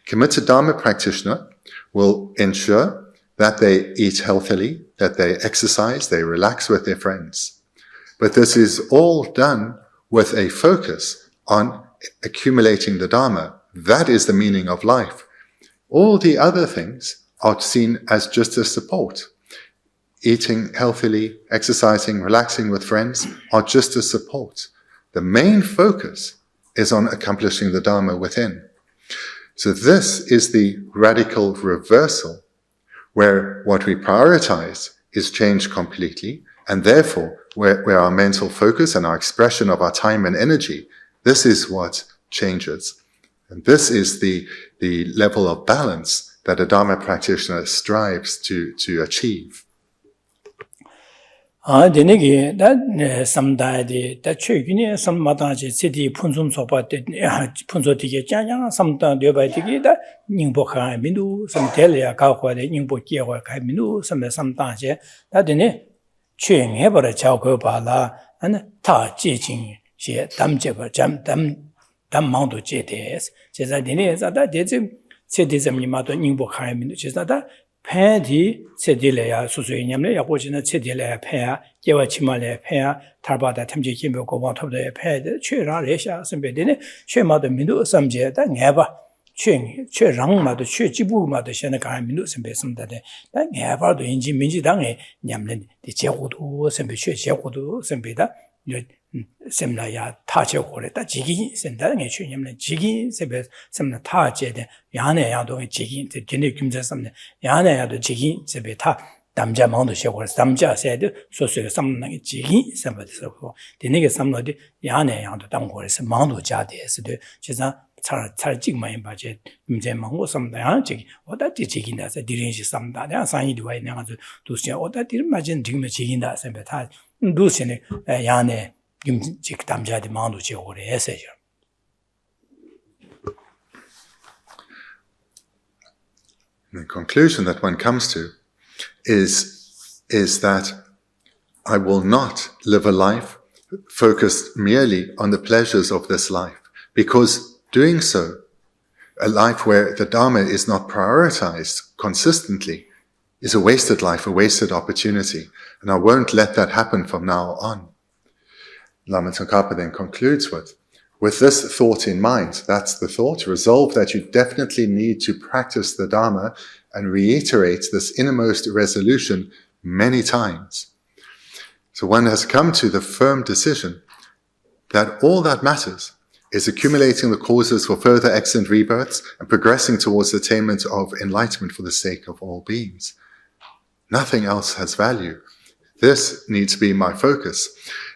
Committed Dharma practitioner will ensure that they eat healthily, that they exercise, they relax with their friends. But this is all done with a focus on accumulating the Dharma. That is the meaning of life. All the other things are seen as just a support. eating healthily, exercising, relaxing with friends are just a support. The main focus is on accomplishing the Dharma within. So this is the radical reversal, where what we prioritize is changed completely, and therefore where our mental focus and our expression of our time and energy, this is what changes. And this is the level of balance that a Dharma practitioner strives to achieve. Denegi that samdai that chugini some mataji city punzum sopa punzo tige jang samda deba tige da ningbo kha mindu some telia ka kwa de ningbo kie kwa ka mindu some samdaje da dene cheng he bara chao ko ba la an ta ji jing xie dam je ba jam dam mang do je des je za dene za da de city zam ma do ningbo kha mindu je za da 팬디 세딜레야 수수이냠레 야고지나 세딜레야 팬야 개와 치말레 팬야 탈바다 탐지 힘을 고방톱에 팬데 최라레샤 선배되네 최마도 민도 삼제다 내봐 최랑마도 최지부마도 현에 가는 민도 선배습니다데 나 내봐도 인지 민지당에 냠는 제고도 선배 최제고도 선배다 semnaya tache kore ta jigi senda nge chu nyamne jigi sebe semna tache de yane ya do jigi de dine kimja samne yane ya do jigi sebe ta damja mangdo she kore damja se de so so samna nge jigi sebe de so dine ge samno de yane ya do dam kore se mangdo ja de se de chesa 잘 찍만 봐제 문제 망고 삼다 저기 어다 지긴다 세 디린시 삼다 내가 상이 디와이 내가 도시 어다 디른 맞은 지금 지긴다 셈베 다 도시네 야네 김직 담자디 망도 지오래 해서죠. The conclusion that one comes to is that I will not live a life focused merely on the pleasures of this life, because doing so, a life where the Dharma is not prioritized consistently, is a wasted life, a wasted opportunity. And I won't let that happen from now on. Lama Tsongkhapa then concludes with this thought in mind. That's the thought. Resolve that you definitely need to practice the Dharma and reiterate this innermost resolution many times. So one has come to the firm decision that all that matters is accumulating the causes for further excellent rebirths and progressing towards the attainment of enlightenment for the sake of all beings. Nothing else has value. This needs to be my focus.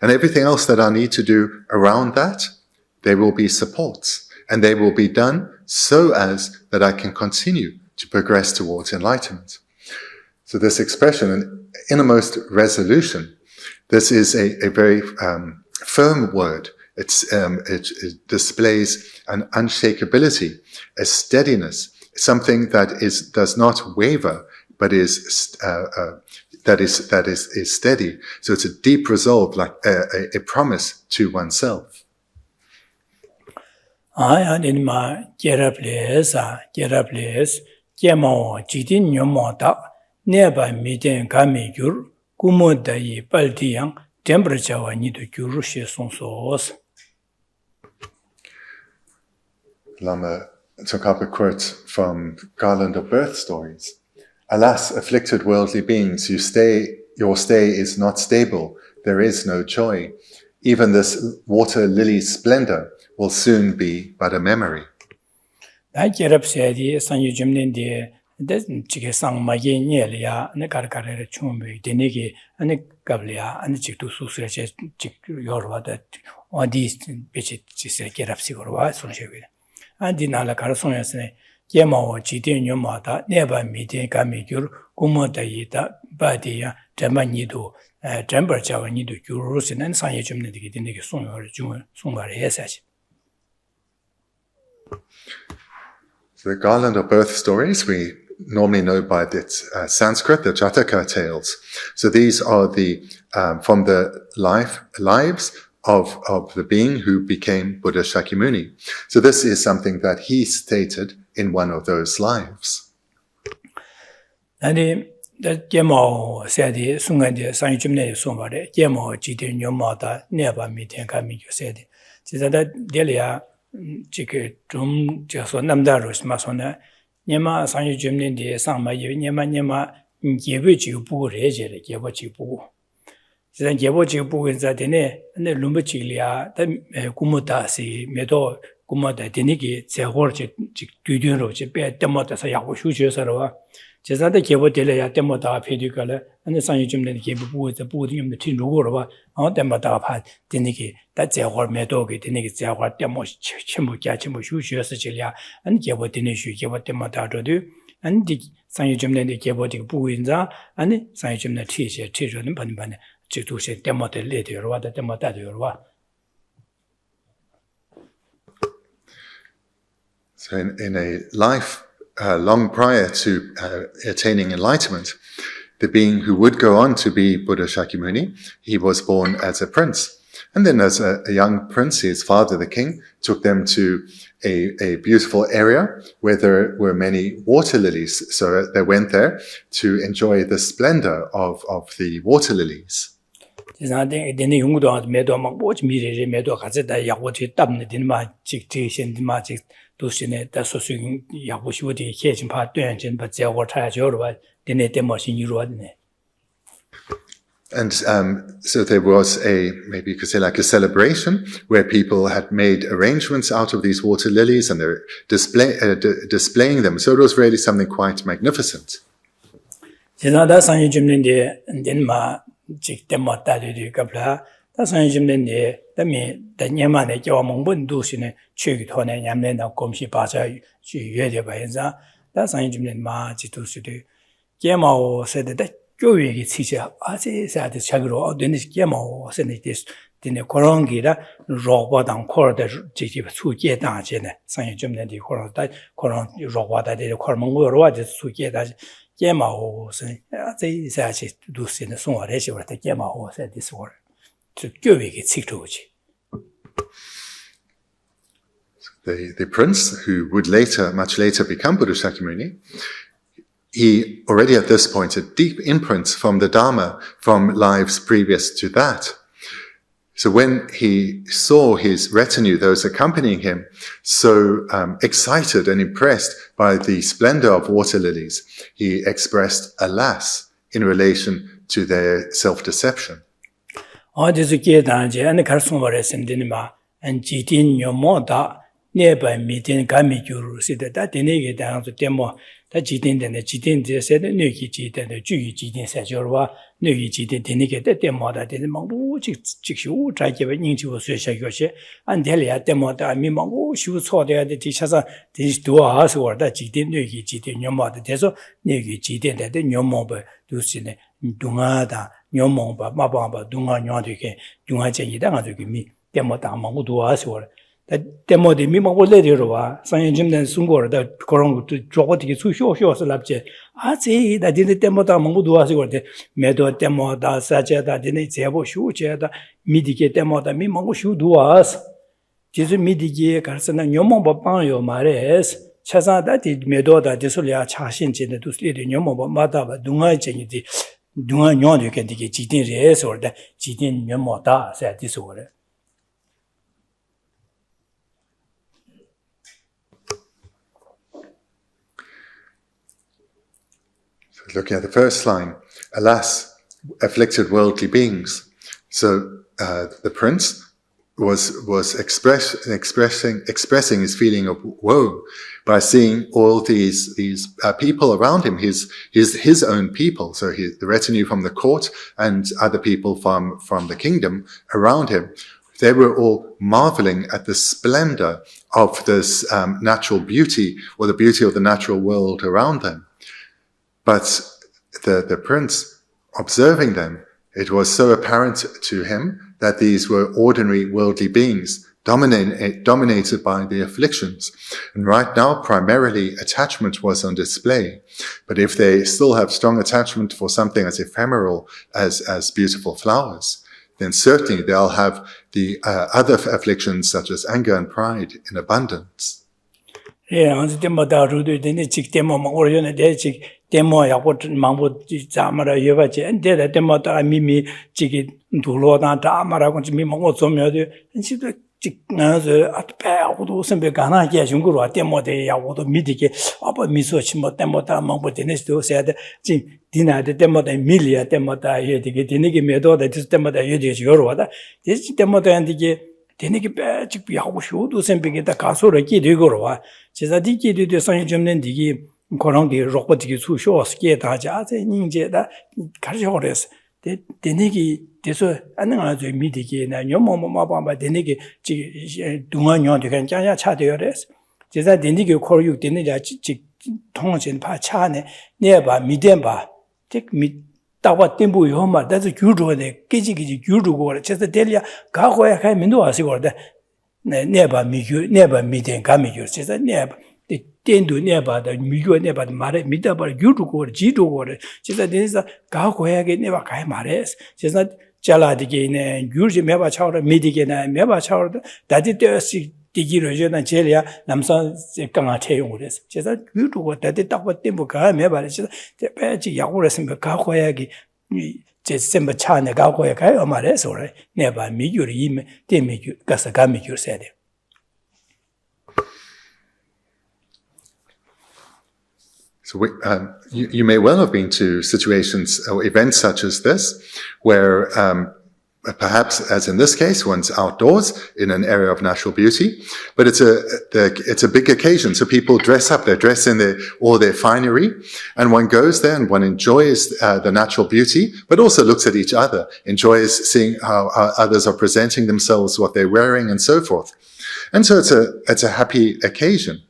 And everything else that I need to do around that, they will be supports. And they will be done so as that I can continue to progress towards enlightenment. So this expression, an innermost resolution, this is a very firm word. It displays an unshakability, a steadiness, something that does not waver, but is steady. So it's a deep resolve, like a promise to oneself. Lama Tsongkhapa quotes from Garland of Birth Stories. Alas, afflicted worldly beings, your stay is not stable. There is no joy. Even this water lily splendor will soon be but a memory. Andinala Carasonasne, Yamawa, Chidin Yomata, never meeting Kamigur, Kumotayita, Badia, Jamanido, Jamberjawa Nidu, Rusin, and Sanyajum, the Sun or June, Sumari Essage. The Garland of Birth Stories we normally know by its Sanskrit, the Jataka tales. So these are from the lives of the being who became Buddha Shakyamuni. So this is something that he stated in one of those lives. And the Yamo said, Sungandi, Sanjumne, somebody, Yamo, Chidin Yomata, never meeting coming, you said. That Delia, Chiki, Drum, Jason Namdarus, Masona, Yama, Sanjumne, Sama, Yama, 계획 지구 보고 해제래 계획 지구 보고 지난 계획 지구 보고 인자되네 근데 룸버치리아 구모다시 메도 구모다 되니기 제거지 뒤뒤로 집에 때마다서 야고 휴지서로 제자들 계획들이야 때마다 페디컬에 근데 상이 좀 되는 계획 보고서 보딩님도听如果 봐 때마다 봐 되니기 다 제거 메도게 되니기 제거 때뭐 전부 같이 휴지서지야 안 계획 되는 휴 계획 때마다도 안디 상이 좀 되는 계획이 보인자 아니 상이 좀 되는 티셔는 반반에 지도시 때마다 레디로 와다 때마다도 와 So in a life long prior to attaining enlightenment, the being who would go on to be Buddha Shakyamuni, he was born as a prince. And then as a young prince, his father, the king, took them to a beautiful area where there were many water lilies. So they went there to enjoy the splendor of the water lilies. And so there was maybe you could say like a celebration where people had made arrangements out of these water lilies and they're displaying them. So it was really something quite magnificent. 교육이 치자 아제사데 차그로 되는지 게모 세네디스 되네 코론기라 로바당 코르데 지지 수계다제네 상이 좀 내디 코르다 코론 로바다데 코르몽고로 와제 수계다 게모 세 아제사치 두스네 송어레시 버데 게모 세디스 월 교육이 치토지 The prince who would much later become Buddha Shakyamuni, he already at this point had deep imprints from the Dharma from lives previous to that. So when he saw his retinue, those accompanying him, so excited and impressed by the splendor of water lilies, he expressed alas in relation to their self-deception. nearby meeting Gami Guru said that the negative down to demo that Jitin and the Jitin said the Nuki Jitin, the Ju Jitin said Jorwa, Nuki Jitin, the negative demo that the Mangu Chikshu, try giving into Session and Delia demo that Mimangu, she was saw there the teachers these 2 hours or that Jitin, Nuki Jitin, your mother, there's a Nuki Jitin that the new mobile to see Dungada, your mobile, Mabamba, Dunga, Yonduke, Dunga Jangida to give me demo that Mangu 2 hours or that demo the Mima was later, San Jim and Sungur, that Koron to draw the Susho Labje. I say that in the demo that Mangudu was or the Medo demo that Saja that didn't say about Shucha, that mitigate demo that Mimango should do us. Jesus mitigate Carson and Yomo Bapanyo Mares, Chaza that did Medo that Desolia Chashin to sleep in Yomo Mata, Dunga Changiti, Dunga Yon, you can take Jitin Res or the Jitin Yomota, said this order. Looking at the first line, alas, afflicted worldly beings. So the prince was expressing his feeling of woe by seeing all these people around him, his own people. So the retinue from the court and other people from the kingdom around him. They were all marveling at the splendor of this natural beauty, or the beauty of the natural world around them. But the prince, observing them, it was so apparent to him that these were ordinary worldly beings, dominated by the afflictions. And right now, primarily, attachment was on display. But if they still have strong attachment for something as ephemeral as beautiful flowers, then certainly they'll have the other afflictions such as anger and pride in abundance. Yeah, on the demo that the chick demo or the demo, I would mambo Zamara Yovachi, and did a demo that I mimi chicken to Lord and Amara, which me also murder, and she at Pago Sembe Gana, Yajunguru, Demode, Yawodo Midike, Upper Misochimo, Demota, Mambo Denesto said, Dina, the Demota Emilia, Demota, Dinigi Medo, that is Demota Yudis Yoroda. This Demota and the Dinigi Yawu do Sembe the Castle, Kidugoroa. Chesatiki do the San German Digi, Korongi, Robotiki, Susho, Sketa, Ninja, Cajores. Denigi, this another meeting, and your mamma, Denigi, Duman, you can chat yours. Just that Denigi call you Denija Tongs and Pachane, nearby Midemba. Take me Tawa Timbu Yoma, that's a usual, the Kiji Judu, just a delia, Gagoya Kamindo as you were nearby meeting, Gamius, just a nearby. Tendu nearby the Migo never married Midaba, Judu or Jidu or just that this is a Gagoya never came mares. Just not Jaladigan and Gurji Meva Chowder, Midigan and Meva Chowder, that it see Digi region and Chelia, Namson Kamate orders. Just that you do what that did talk about Timbuka, Meva, just the Pachi Yaguras and Gagoyagi. Just Semba Chana Gagoya or Mares or nearby Miguri, Timigu, Gasagami, you said. So you may well have been to situations or events such as this, where perhaps, as in this case, one's outdoors in an area of natural beauty, but it's a big occasion. So people dress up, they dress in all their finery, and one goes there and one enjoys the natural beauty, but also looks at each other, enjoys seeing how others are presenting themselves, what they're wearing, and so forth. And so it's a happy occasion.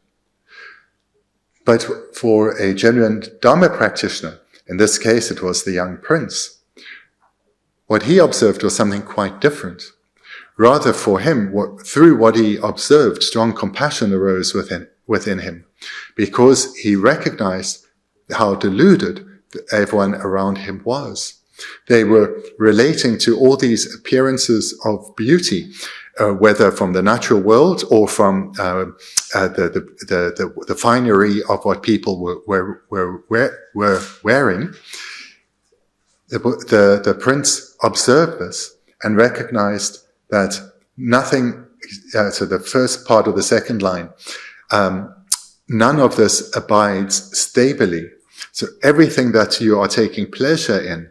But for a genuine Dharma practitioner, in this case it was the young prince, what he observed was something quite different. Rather for him, through what he observed, strong compassion arose within him, because he recognized how deluded everyone around him was. They were relating to all these appearances of beauty, whether from the natural world or from the finery of what people were wearing. The prince observed this and recognized that nothing. So the first part of the second line, none of this abides stably. So everything that you are taking pleasure in,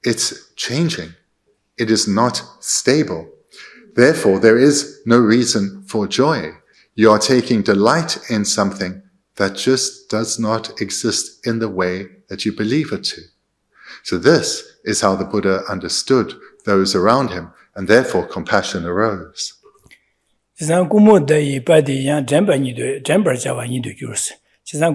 it's changing. It is not stable. Therefore, there is no reason for joy. You are taking delight in something that just does not exist in the way that you believe it to. So this is how the Buddha understood those around him, and therefore compassion arose. Chizan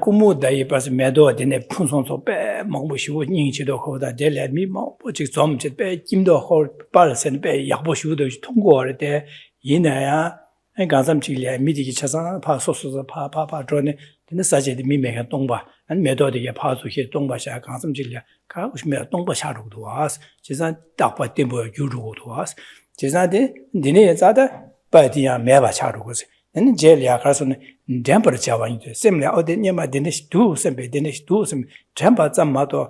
kumu dayi pas medo dine punson so pe mongbo shivu nying chido ho da de le mi mongbo chik zom chit pe kimdo ho pal sen pe yakbo shivu do tonggo re de yin ya en gansam chi le mi di chasan pa so so pa zho ne dine sa je de mi me ga dong ba an medo de ye pa su he dong ba sha gansam chi le ka u me dong ba sha ru do was chizan da pa de bo yu ru do was chizan de dine ye za da ba di ya me ba cha ru go se nen je le ya ka so ne Temper Javani, similar or the Yama Denish do some Denish do some temper some matter,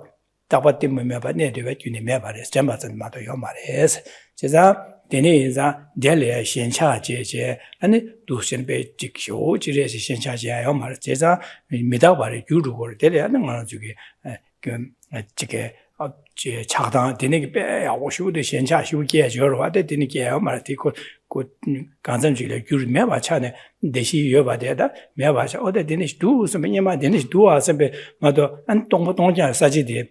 Tapatim member native unimever, Jambas and Mato Yomares, Cesar, Denisa, Delia, Shencha, Jeje, and Dusan Bay Jiksho, Jires, Shencha, Yomar, Cesar, Midawari, Judu or Delia, and Manzuki, Chike. Chagdan didn't be I was the Shencha, she would get your what they didn't get Martico could concentrate you remember China, they see you over there, Mevacha, or the Danish do some Yama Danish do us a bit, Mother, and Tonga Sajidi,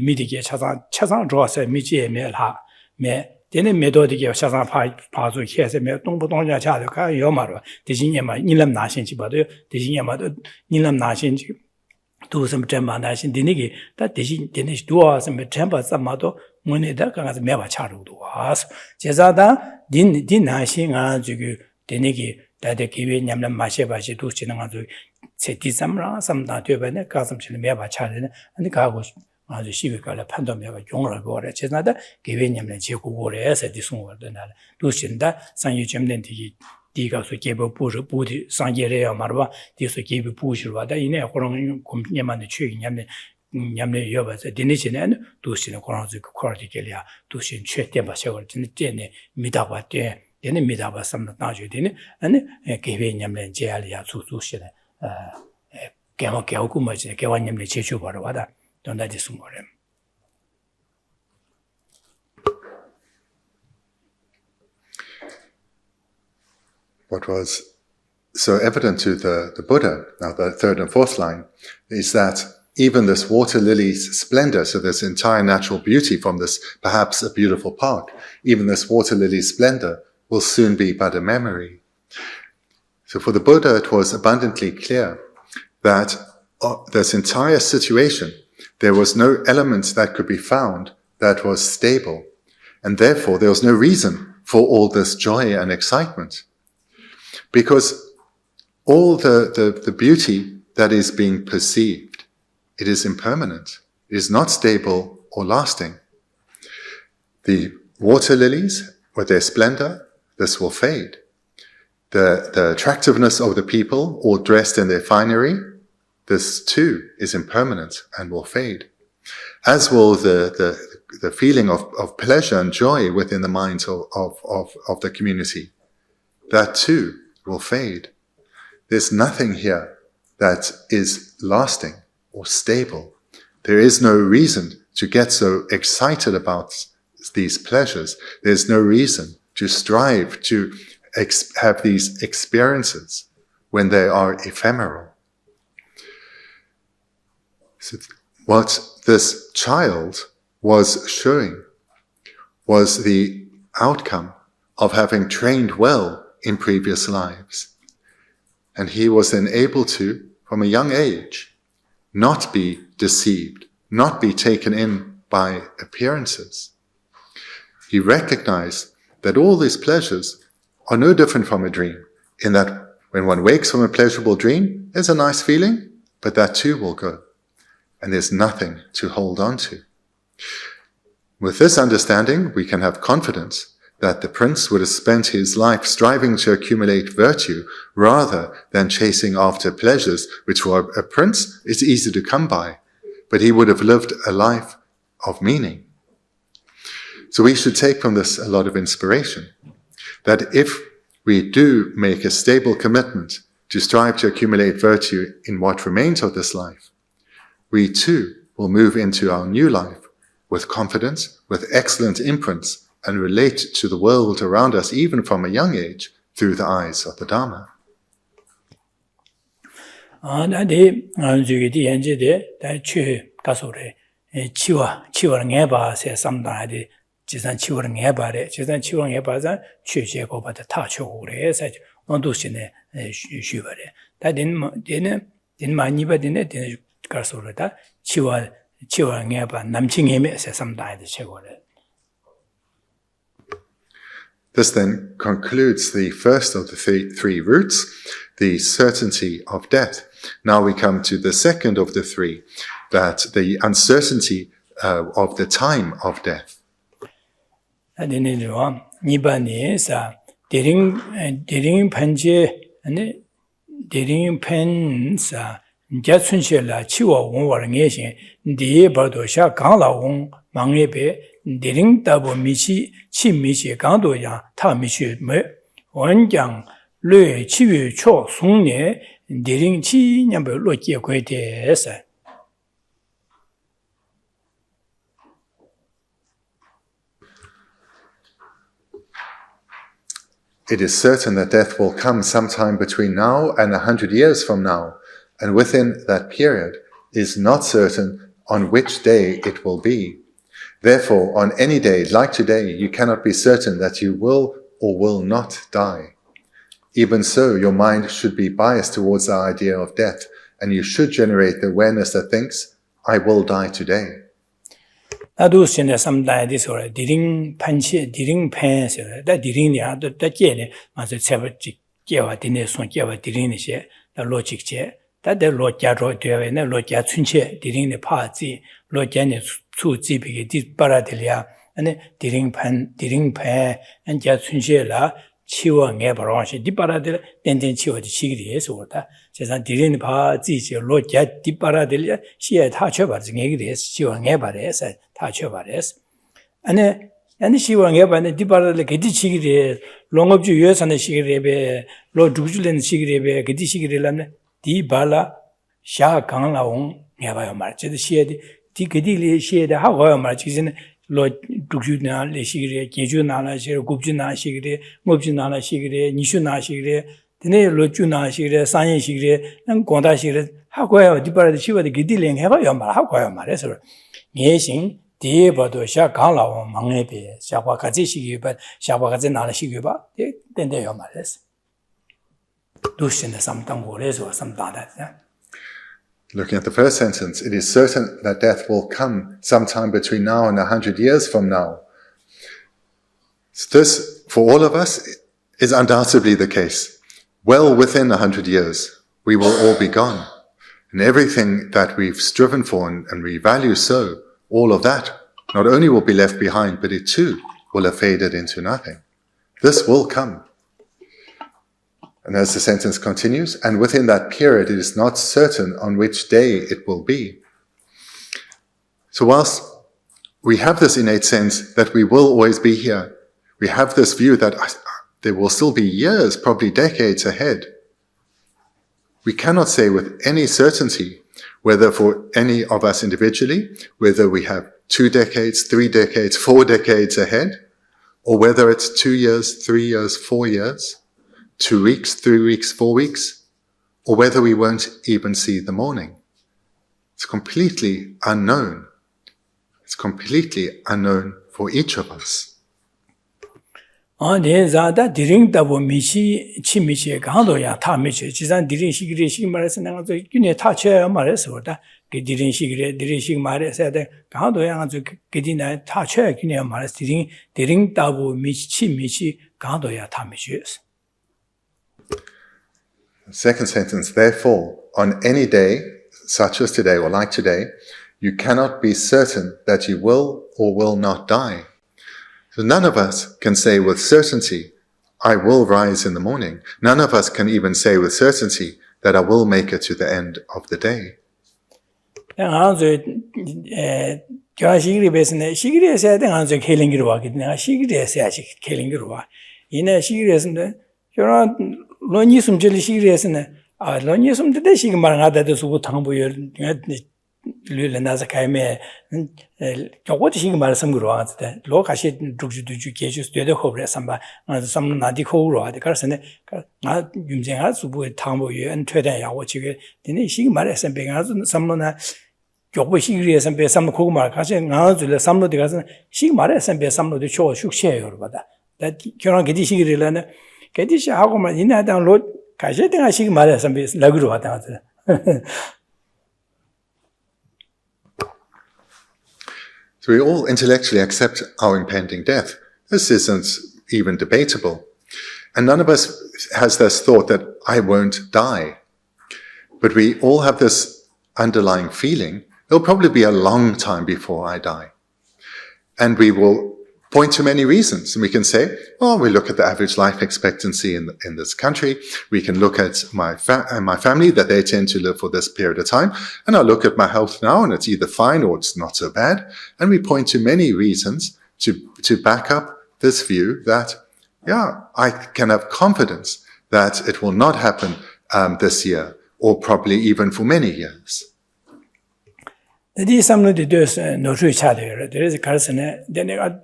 mitigate Chazan draws a Michi Melha, me, then medo to give Chazan Pazu, he has a Tonga Chaka, Yomara, the Zinyama, Nilam Nashin, but the Zinyama, Nilam Nashin. Do some temper nation dinigi that Danish do us and temper some motto when it does never charu to us. Jezada din nashing as you dinigi that they give in Yamla Masheba to Chinanzu, Seti Samra, some not to a cousin Meva Charin, and the cargoes as she will call a pantomime younger gore, Chesnada, giving Yamla Chiku warriors at this one than that. Do Shinda, San Yuchim Diga so gave a push, Budi, San Yere Marva, this gave a push, rather in a Koran Yaman tree, Yamne Yovas, a Denishin and Dusin Koran Corticalia, Dusin Chetemba Shawar, Midawate, 되는 미다바 삼나 나주 되는 아니 개회념len 제알이야 수수시네 개와 개고 뭐지 개와념len 제주 바로 와다 돈다지 숨거래. What was so evident to the Buddha, now the third and fourth line, is that even this water lily's splendor, so this entire natural beauty from this perhaps a beautiful park, even this water lily's splendor will soon be but a memory. So for the Buddha, it was abundantly clear that this entire situation, there was no element that could be found that was stable. And therefore, there was no reason for all this joy and excitement. Because all the beauty that is being perceived, it is impermanent. It is not stable or lasting. The water lilies, with their splendor, this will fade. The attractiveness of the people, all dressed in their finery, this too is impermanent and will fade. As will the feeling of pleasure and joy within the minds of the community. That too will fade. There's nothing here that is lasting or stable. There is no reason to get so excited about these pleasures. There's no reason to strive to have these experiences when they are ephemeral. So what this child was showing was the outcome of having trained well in previous lives. And he was then able to, from a young age, not be deceived, not be taken in by appearances. He recognized that all these pleasures are no different from a dream, in that when one wakes from a pleasurable dream, there's a nice feeling, but that too will go. And there's nothing to hold on to. With this understanding, we can have confidence that the prince would have spent his life striving to accumulate virtue rather than chasing after pleasures, which for a prince is easy to come by, but he would have lived a life of meaning. So we should take from this a lot of inspiration, that if we do make a stable commitment to strive to accumulate virtue in what remains of this life, we too will move into our new life with confidence, with excellent imprints, and relate to the world around us, even from a young age, through the eyes of the Dharma. This then concludes the first of the three roots, the certainty of death. Now we come to the second of the three, that the uncertainty of the time of death. Diring tabo michi, chi michi gangdo yang ta michi me, wanjang le chi yu cho sung ne, diring chi nyambe lo jie gui de se. It is certain that death will come sometime between now and 100 years from now, and within that period is not certain on which day it will be. Therefore, on any day like today, you cannot be certain that you will or will not die. Even so, your mind should be biased towards the idea of death, and you should generate the awareness that thinks, I will die today. 나도 신의 삼다에 소리 디링 판치 디링 팬스 다 디링이야 다 제네 맞아 제버지 깨와 디네 손 깨와 디링이세 다 로직제 다데 로자로 되어네 로자 춘체 디링네 파지 로자네 수지비게 디바라들이야 아니 디링 팬 안자 춘체라 치워내 버런시 디바라들 땡땡 치워지 시기리에서 오다 제가 디링네 파지 로자 디바라들이야 시에 다 쳐버지 얘기리에서 치워내 버려서 다 쳐버렸어. 안에 And she won't have any deeper like a chigre, long of years and a shigre, Lord Dujulan shigre, Gedi shigre, Di Bala, Sha Kanglaong, never march. She had Tikadili, she had how much is in Lord Dujuna, Shigre, Kijuna, Gubjuna shigre, Mubjuna shigre, Nishuna shigre, the name Lojuna shigre, Sanya shigre, and Gonda shigre, how well deeper she was the Gediling, have I mar, how quiet my reservoir. Yesing. 디에버도 샤 강라오 망에비 샤바가지 시기바 샤바가지 나라 시기바 된대요 말했어. 두신의 삼당고래서 삼다다. Looking at the first sentence, it is certain that death will come sometime between now and 100 years from now. This, for all of us, is undoubtedly the case. Well within 100 years, we will all be gone. And everything that we've striven for and we value so, all of that not only will be left behind, but it too will have faded into nothing. This will come. And as the sentence continues, and within that period it is not certain on which day it will be. So whilst we have this innate sense that we will always be here, we have this view that there will still be years, probably decades ahead. We cannot say with any certainty whether for any of us individually, whether we have 2 decades, 3 decades, 4 decades ahead, or whether it's 2 years, 3 years, 4 years, 2 weeks, 3 weeks, 4 weeks, or whether we won't even see the morning. It's completely unknown. It's completely unknown for each of us. Zada diring dabo michi chi michi gando ya ta michi jisan diring shigire shig mares na zo gyune ta che mares orda ge diring shig mares da gando ya zo gedina ta che gyune mares diring dabo michi chi michi gando ya ta michi. Second sentence, therefore, on any day, such as today or like today, you cannot be certain that you will or will not die. So none of us can say with certainty, I will rise in the morning. None of us can even say with certainty that I will make it to the end of the day. Lulanaza Kaime, what is he about some growth? Lokashi Duju cages to the Hobra Samba, some Nadiko, the Carson, not using us with Tambo and Treda, what you get, then she might some big as someone Jobushi and be some Kumar, catching out to some of the cousin, she might have be some of the show should share about that. Kiran Gedishi Relana, Gedish Hagoma in that download, Kajeting, she might have some Lagru. So we all intellectually accept our impending death. This isn't even debatable. And none of us has this thought that I won't die. But we all have this underlying feeling, it'll probably be a long time before I die. And we will point to many reasons. And we can say, well, we look at the average life expectancy in this country. We can look at my family, that they tend to live for this period of time. And I look at my health now, and it's either fine or it's not so bad. And we point to many reasons to back up this view that, yeah, I can have confidence that it will not happen this year, or probably even for many years. There is some of the dose no each other. There is a person, then I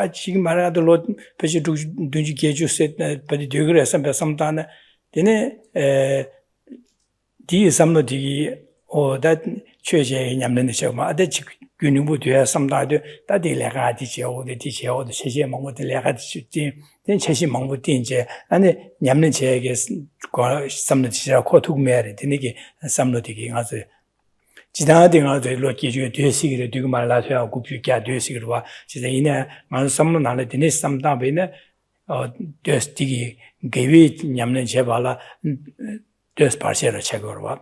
chick Mara the Lord, but you do you get you said, but the degree sometime, then the some of the or that church in Yamlin, that you would have some that they like Atisha or the teacher or the Session with the Laka, then Cheshire Mong with Tinge, and the Yamlin chair gets some of the teacher called to marry, then some of the other. 지나ting 아주 로키주 되시기를 두고 말라서 국주가 되시기로 진짜 이내 만 삼는 안에 되네 삼다베네 되스티기 개위 냠는 제발라 되스 파르시를 체거로.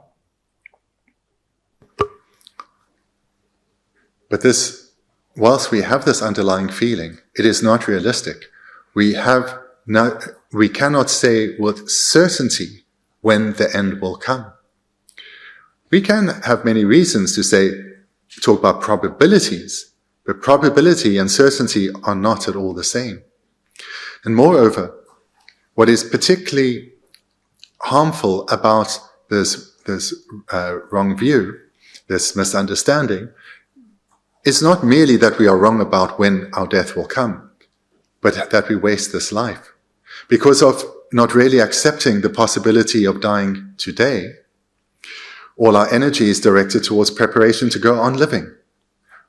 But this, whilst we have this underlying feeling, it is not realistic. We cannot say with certainty when the end will come. We can have many reasons to talk about probabilities, but probability and certainty are not at all the same. And moreover, what is particularly harmful about this wrong view, this misunderstanding, is not merely that we are wrong about when our death will come, but that we waste this life. Because of not really accepting the possibility of dying today, all our energy is directed towards preparation to go on living.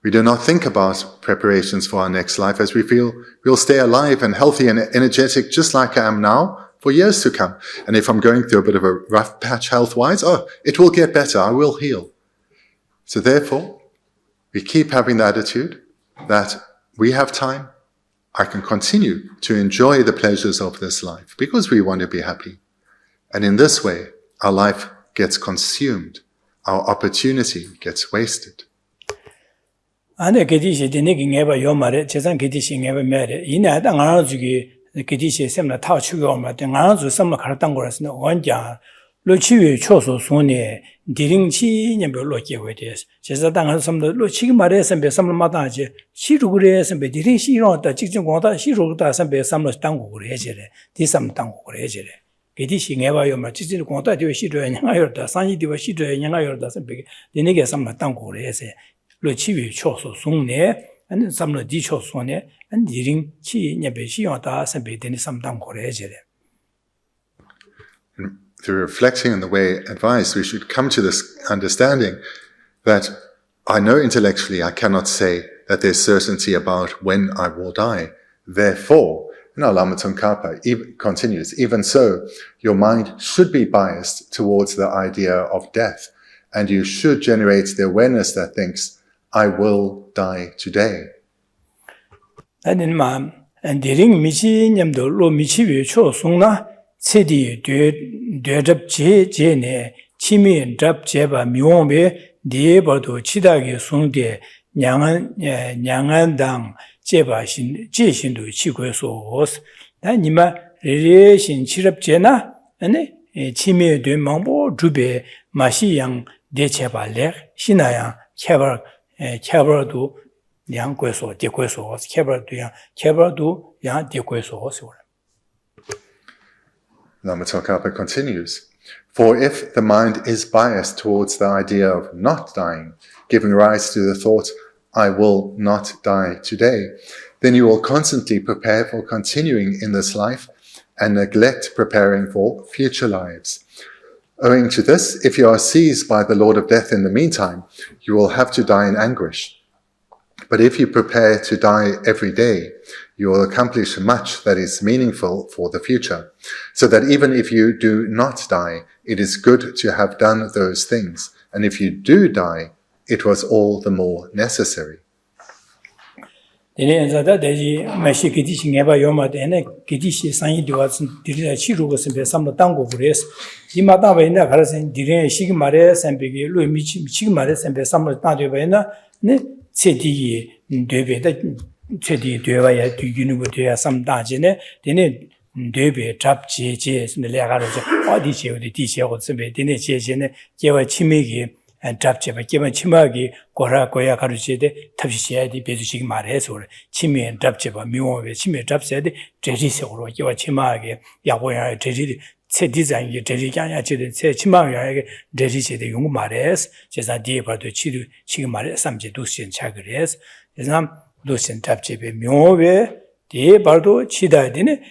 We do not think about preparations for our next life, as we feel we'll stay alive and healthy and energetic just like I am now for years to come. And if I'm going through a bit of a rough patch health-wise, it will get better, I will heal. So therefore, we keep having the attitude that we have time, I can continue to enjoy the pleasures of this life because we want to be happy. And in this way, our life gets consumed, our opportunity gets wasted. ane gedishi dine gi ngeba yomare chesan gedishi ngeba mere ina da ngara jugi gedishi semna ta chugo ma de ngara ju samla khartang goras no wanja lo chiwe choso sone diring chi nyebe lo jewe des chesa da ngara samla lo chi mare sembe samla ma da je shirugure sembe diring shi ro da jikjin go da shiru da sembe samla tang go gure jere di sam tang go gure jere gedishi ngeba yomare jikjin go da de shi ro nya yor da san yi de shi ro nya yor da sembe dine ge samla tang go gure se lo chiwi choso sungne an samlo di choso ne an diring chi nyebe shi yota sambe deni samdang gore jere. Through reflecting on the way advised, we should come to this understanding that I know intellectually I cannot say that there's certainty about when I will die. Therefore, Lama Tsongkhapa continues, even so, your mind should be biased towards the idea of death, and you should generate the awareness that thinks, I will die today. And ma and diring michi nyamdo lo michi we cho sungna cedi de drap je ne chimi drap je ba miwombe de ba do chidagi sungde nyangan dang je ba shin je shin do chi gwe so os da nima re shin chirap je na ane chimi de mangbo jube mashi yang de che ba le shinaya chebar Kebradu yang gueso, de gueso, Kebradu yang de gueso. Lama Tsongkhapa continues, for if the mind is biased towards the idea of not dying, giving rise to the thought, I will not die today, then you will constantly prepare for continuing in this life and neglect preparing for future lives. Owing to this, if you are seized by the Lord of Death in the meantime, you will have to die in anguish. But if you prepare to die every day, you will accomplish much that is meaningful for the future, so that even if you do not die, it is good to have done those things, and if you do die, it was all the more necessary. Dene zada deji mashi gedishi ngeba yoma dene gedishi sanyi diwatsin dirina chirugo sembe samla tango gures ima tangba ina karasen dirina shigi mare sembe ge lo michi mare sembe samla tangdo ba ina ne tsedi debe da tsedi deba ya yunu go ya sam daji ne dene debe trap je sembe le garo je odi che odi di che go sembe dene je ne jewa chimegi and drop cheba given chimagi gora goya 가르치데 탑시야디 베주식 말해서 치미 drop cheba 미워베 치미 drop 세데 제리색으로 기와 치마게 야고야 제리 체 디자인이 제리장야 제데 체 치마야게 제리세데 용 말해서 제사 뒤에 봐도 치루 지금 말해 삼제 두신 차그래서 제삼 두신 drop chebe 미워베 뒤에 봐도 치다디네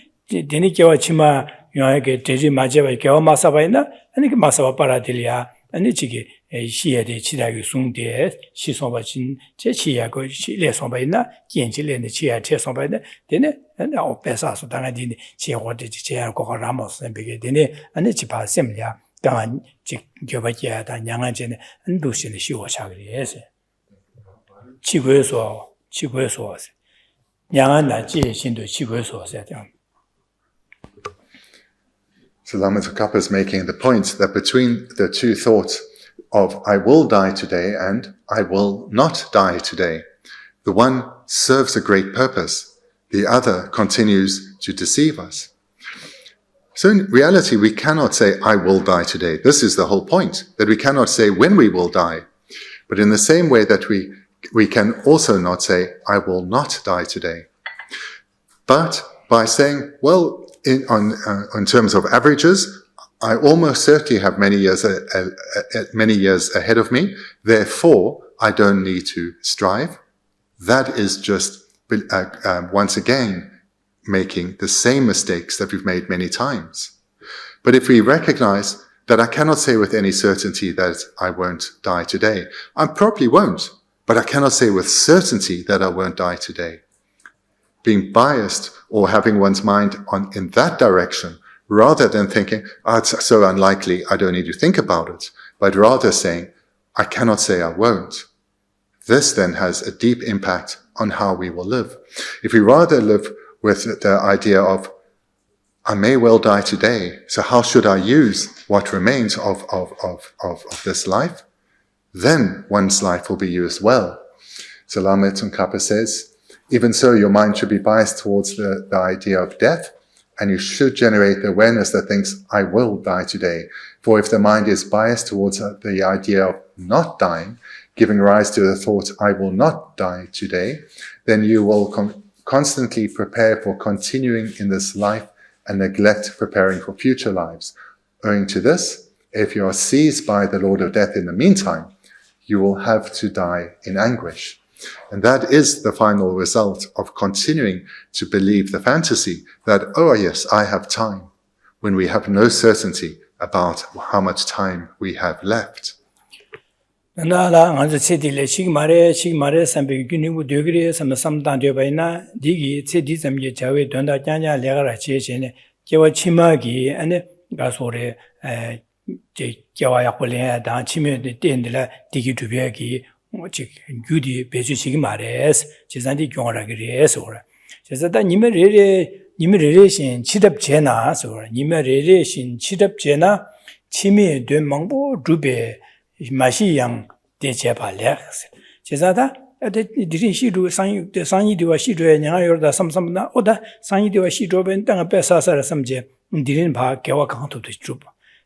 데니 기와 치마 요하게 제리 마제바 기와 마사바이나 아니 그 마사바 파라딜이야 아니 지게 시에데 치다기 숭데 시송바진 제 치야고 레송바이나 gen지레네 치야 체송바이나 데네 나 오페사서 당아디니 제호데 제야고 라모스 앰비게 데네 아니 지바 셈랴 강한 지 교바기야다 냥한제네 안도신의 시오차그리에세 지구에서 냥한나 지신도 지구에서세 So Lama Tsongkhapa is making the point that between the two thoughts of I will die today and I will not die today, the one serves a great purpose, the other continues to deceive us. So in reality, we cannot say I will die today. This is the whole point, that we cannot say when we will die. But in the same way that we we can also not say, I will not die today. But by saying, well, in terms of averages, I almost certainly have many years ahead of me, therefore I don't need to strive. That is just, once again, making the same mistakes that we've made many times. But if we recognize that I cannot say with any certainty that I won't die today, I probably won't, but I cannot say with certainty that I won't die today. Being biased or having one's mind in that direction, rather than thinking, it's so unlikely, I don't need to think about it, but rather saying, I cannot say I won't. This then has a deep impact on how we will live. If we rather live with the idea of, I may well die today, so how should I use what remains of this life? Then one's life will be used well. So Lama Tsongkhapa says, even so, your mind should be biased towards the idea of death, and you should generate the awareness that thinks, I will die today. For if the mind is biased towards the idea of not dying, giving rise to the thought, I will not die today, then you will constantly prepare for continuing in this life and neglect preparing for future lives. Owing to this, if you are seized by the Lord of Death in the meantime, you will have to die in anguish. And that is the final result of continuing to believe the fantasy that, oh yes, I have time, when we have no certainty about how much time we have left. 나라 안저 체디레 시그마레 삼베 규니고 되그레 삼삼단 되바이나 디기 체디 삼게 자외 된다 짠자 레가라 제제네 제와 치마기 안에 가소레 제 제와 약벌레 다 치메 된들라 디기 두베기 지 규디 베주 시그마레스 제산디 경어라기레스 오라 제자다 니메레신 치답제나 소라 니메레신 치답제나 치메 된 망보 두베 마시양 대제발래 제자다 디린 시도 상이디와 시도에 냐요다 삼삼나 오다 상이디와 시도ben 땅 앞에서서 섬제 디린 바 개와 강도도 줍.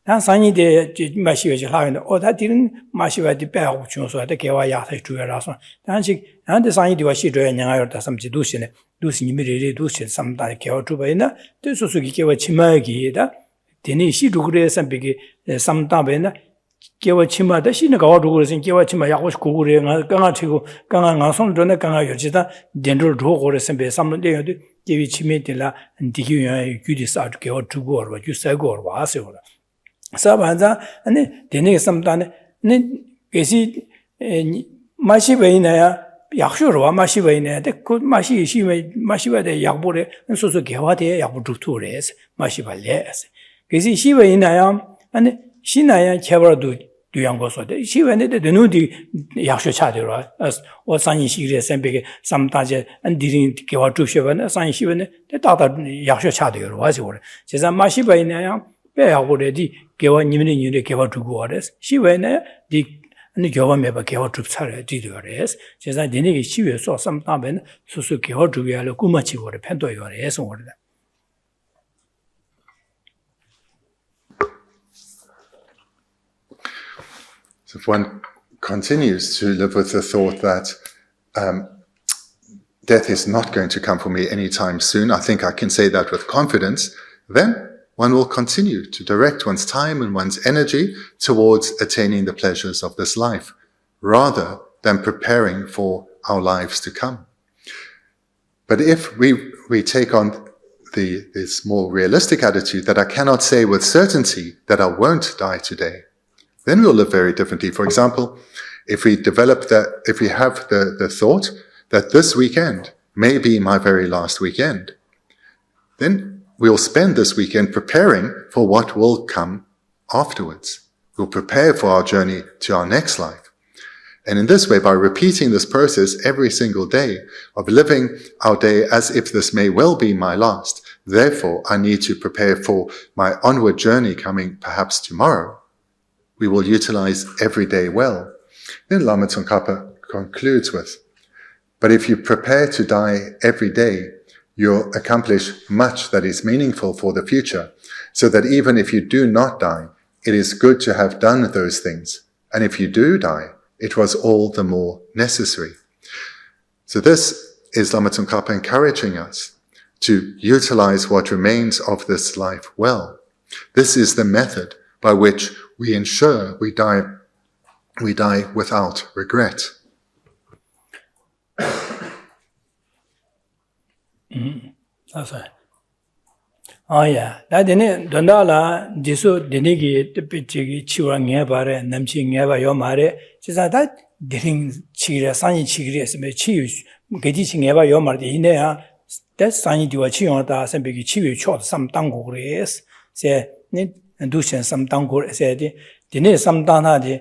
난 상이디 마시외지 하는데 오다 디린 마시외디 배하고 중소하다 개와 야서 주여라서 단식 안데 상이디와 시도에 냐요다 섬제 두시네 두시니미레레 두시 삼다 개와 주베나 뜻소수기 개와 치마기다 디니 시도 그래서 비기 삼다베나 개와 치마다 신의 가와도 그래서 개와 치마 야고시 고고래 강아 치고 강아 가손 전에 강아 여지다 덴들 도고 그래서 배 삼는데 개위 치메들라 디기야 규디사 개와 두고 와 주사고 와서 사반자 아니 데네 삼다네 네 계시 마시베이나야 약쇼로 마시베이나야 그 마시 시메 마시베데 약보래 소소 개와데 약보 두토레스 마시발레스 계시 시베이나야 아니 신나야 개버도 두양고서데 시원에데 누디 약쇼 차대로 어 산이시그레 셈베게 삼다제 안디린 개와 주셔바나 산이시원에 다다 약쇼 차대로 와서 그래 제가 마시바이나야 배하고래디 개와 님네 개와 두고 와레스 시원에 디 아니 개와 매바 개와 줍차래 디도레스 제가 니네 시외서 삼다면 수수 개와 두야를 꾸마치고래 팬도요레스 그래. So if one continues to live with the thought that death is not going to come for me anytime soon, I think I can say that with confidence, then one will continue to direct one's time and one's energy towards attaining the pleasures of this life, rather than preparing for our lives to come. But if we take on this more realistic attitude that I cannot say with certainty that I won't die today, then we'll live very differently. For example, if we have the thought that this weekend may be my very last weekend, then we'll spend this weekend preparing for what will come afterwards. We'll prepare for our journey to our next life. And in this way, by repeating this process every single day of living our day as if this may well be my last, therefore I need to prepare for my onward journey coming perhaps tomorrow, we will utilize every day well. Then Lama Tsongkhapa concludes with, but if you prepare to die every day, you'll accomplish much that is meaningful for the future, so that even if you do not die, it is good to have done those things. And if you do die, it was all the more necessary. So this is Lama Tsongkhapa encouraging us to utilize what remains of this life well. This is the method by which we ensure we die without regret. That's right. Oh yeah, that didn't Dondala, Jesu, Denigi, the Pichi, Chiwang Yabare, Namching Yaba Yomare, just that getting Chira, Sani Chigris, Chius, getting Yaba Yomar, the Inea, that's Sani do a Chiota, and Big Chiwi shot some tango race, say, and do some tango, said, the some dana, the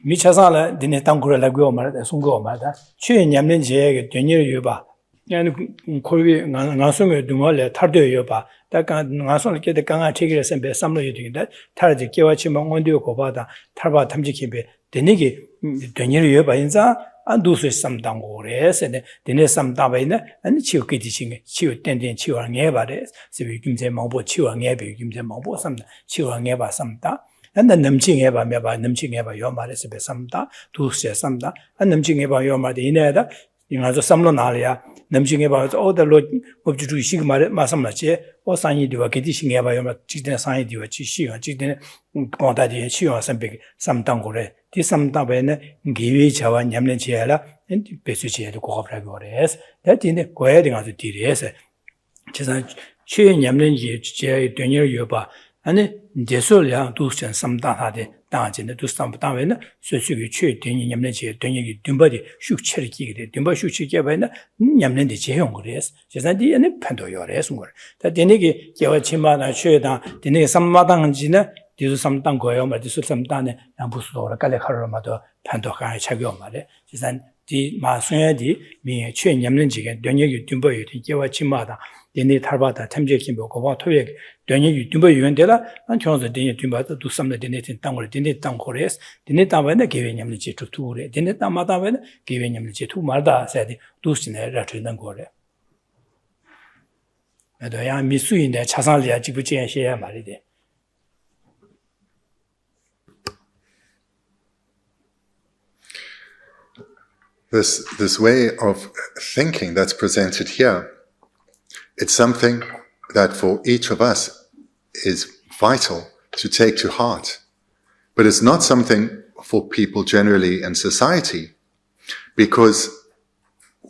Michasala, the Tango Lagoma, the Sungoma, Chin Yamin Jeg, Junior Yuba. And Korea, Nasung, Dumole, Tardo Yoba, that Nason get the Ganga Tigres and be some doing that, Tardi Kiwachimon on the Okobada, Tarba Tamjikibe, the Nigi, Daniel Yoba Inza, and do some dangores, and the next some Dabina, and Chiu Kitching, Chiu Tending Chiu and Evares, so we give them Mobo Chiu and Ebi, give them Mobo some Chiu and Eva some da, and then Namching Eva, Namching Eva Yoma, some da, do say some da, and Namching Eva Yoma, the Ineda. You know, some Lonalia, Namching about all the Lord of Judu Sigma Masamache, or Sani do a kitting about Chicken Sani do a Chishi or Chicken Montadi, Chi or some big, some tangore. This some tabene give each our Yamlenchiela and Pesuchi to Cooperages. That in the quieting of the TDS. Chisan Chi Yamlenchi, Daniel Yoba, and Jesulia do some data. Dangin to stamp down, so you cheat in Yamlenchi, Daniel Dumbody, shoot Cherokee, Dumba shoot Chigabana, Yamlen de Chihongres, just at the end of Pandores. That the Nigi, Yawachima, and Sheda, the name some Madame Gina, this is some Tangoyoma, this is some Dane, and Bustor, Calicaramado, Pantoka, Chagomade, just then the Masuyadi, being a chain Yamlenchi, Daniel Dumba, Yawachimada. Dene Tarbata, Tamjekimbo, Kovatoyek, Daniel Dumba Yundela, and chose the Dene Dumba to do some of the Dene Tango, Dene Tangores, Dene Tavana giving him the to Ture, Dene Tamadavan giving him the to Marda, said Dusine Ratrinangore. And I am Missu in the Chasalia Jibuchi and Shea Maride. This way of thinking that's presented here, it's something that for each of us is vital to take to heart. But it's not something for people generally in society, because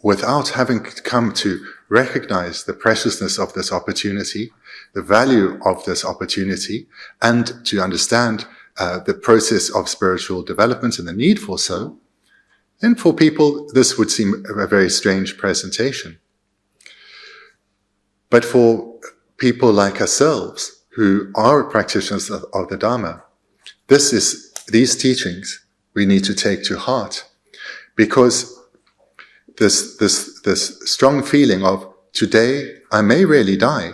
without having come to recognize the preciousness of this opportunity, the value of this opportunity, and to understand the process of spiritual development and the need for so, then for people this would seem a very strange presentation. But for people like ourselves, who are practitioners of the Dharma, these teachings we need to take to heart, because this strong feeling of today I may really die,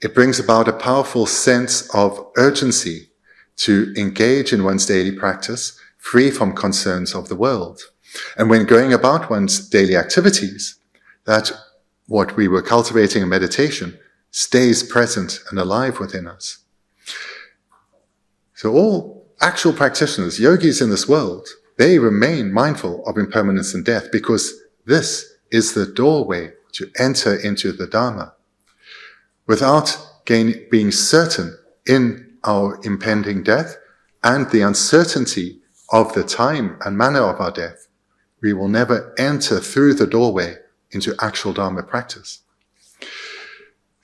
it brings about a powerful sense of urgency to engage in one's daily practice, free from concerns of the world. And when going about one's daily activities, that what we were cultivating in meditation stays present and alive within us. So all actual practitioners, yogis in this world, they remain mindful of impermanence and death, because this is the doorway to enter into the Dharma. Without being certain in our impending death and the uncertainty of the time and manner of our death, we will never enter through the doorway into actual Dharma practice.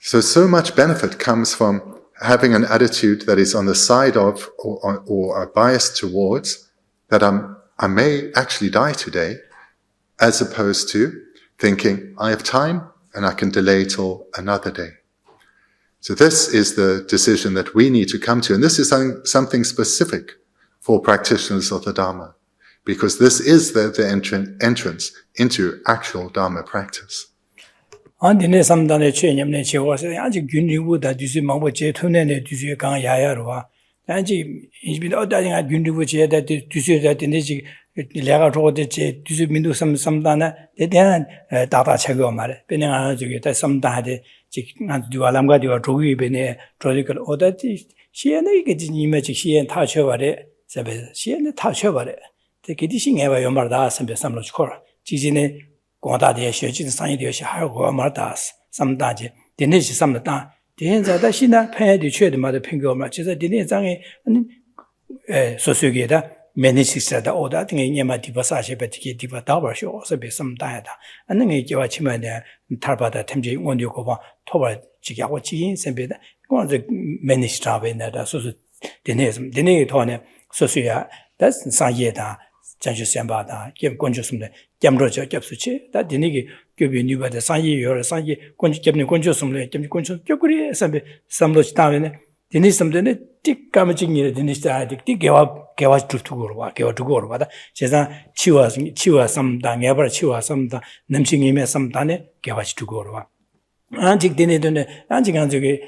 So much benefit comes from having an attitude that is on the side of or biased towards that I may actually die today, as opposed to thinking I have time and I can delay till another day. So this is the decision that we need to come to, and this is something specific for practitioners of the Dharma, because this is the entrance into actual Dharma practice. Andine samdane che nyamne che was aji gyunribu da dusu mangbo che thune ne dusu gang yaya ro aji inbi da da gyunribu che da dusu da de ji lega ro de che dusu mindu samdana de den da da che go mare bene ga ju da samda de ji ngan du alam ga de ro yu bene prodigal oda ji xie ne ge ji ni me ji xie ta che ba de se be xie ne ta che ba de de ge di xin e ba yo mar da sam be sam lo chor 지진에 고다대 셔진 상이되시 하고 말다스 삼다지 데네시 삼다 대행자다 신나 팬이 최대마다 평교마 제가 데네장에 소수게다 매니시스다 오다 등에 녀마 디바사시 베티기 디바다버쇼 서베 삼다야다 안능에 기와 치면에 탈바다 템지 원료고 봐 토바 지기하고 지인 선배다 그거는 매니시스타베나다 소수 데네 토네 소수야 다 상예다 장주선바다 겸 건조스면 겸로저 겹수치 다 데네기 교비 뉴바다 상예요 상예 건조 겸네 건조스면 겸 건조 겹그리 선배 삼로치 다음에 데네 섬데네 틱감직니에 데네스타 틱 개와 두고 봐 개와 두고 봐다 제가 치와 삼당 예버 치와 삼당 남싱이메 삼단에 개와 두고 봐 안직 데네도네 안직한 저기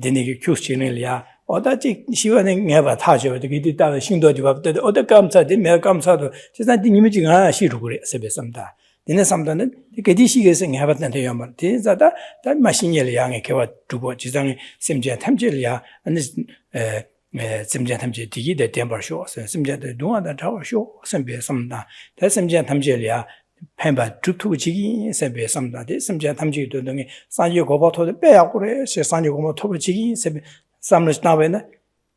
데네기 큐스치넬이야 어다지 시원한 예버 타죠 되게 따라 신도지 봐도 어디 감사데 매 감사도 제가 님이 지가 시루 그래 세베 삼다 데네 삼단은 게디시게서 예버한테 요말 데자다 다 마신열 양에 개와 두고 지장에 샘제 탐제리야 아니 샘제 탐제 디기데 템버쇼 샘제데 동안다 타워쇼 샘베 삼다 다 샘제 탐제리야 펜바 두투지기 세베 삼다데 샘제 탐제도 등에 산지 고바토데 빼야고래 세산지 고모 토부지기 세베 삼르스나베나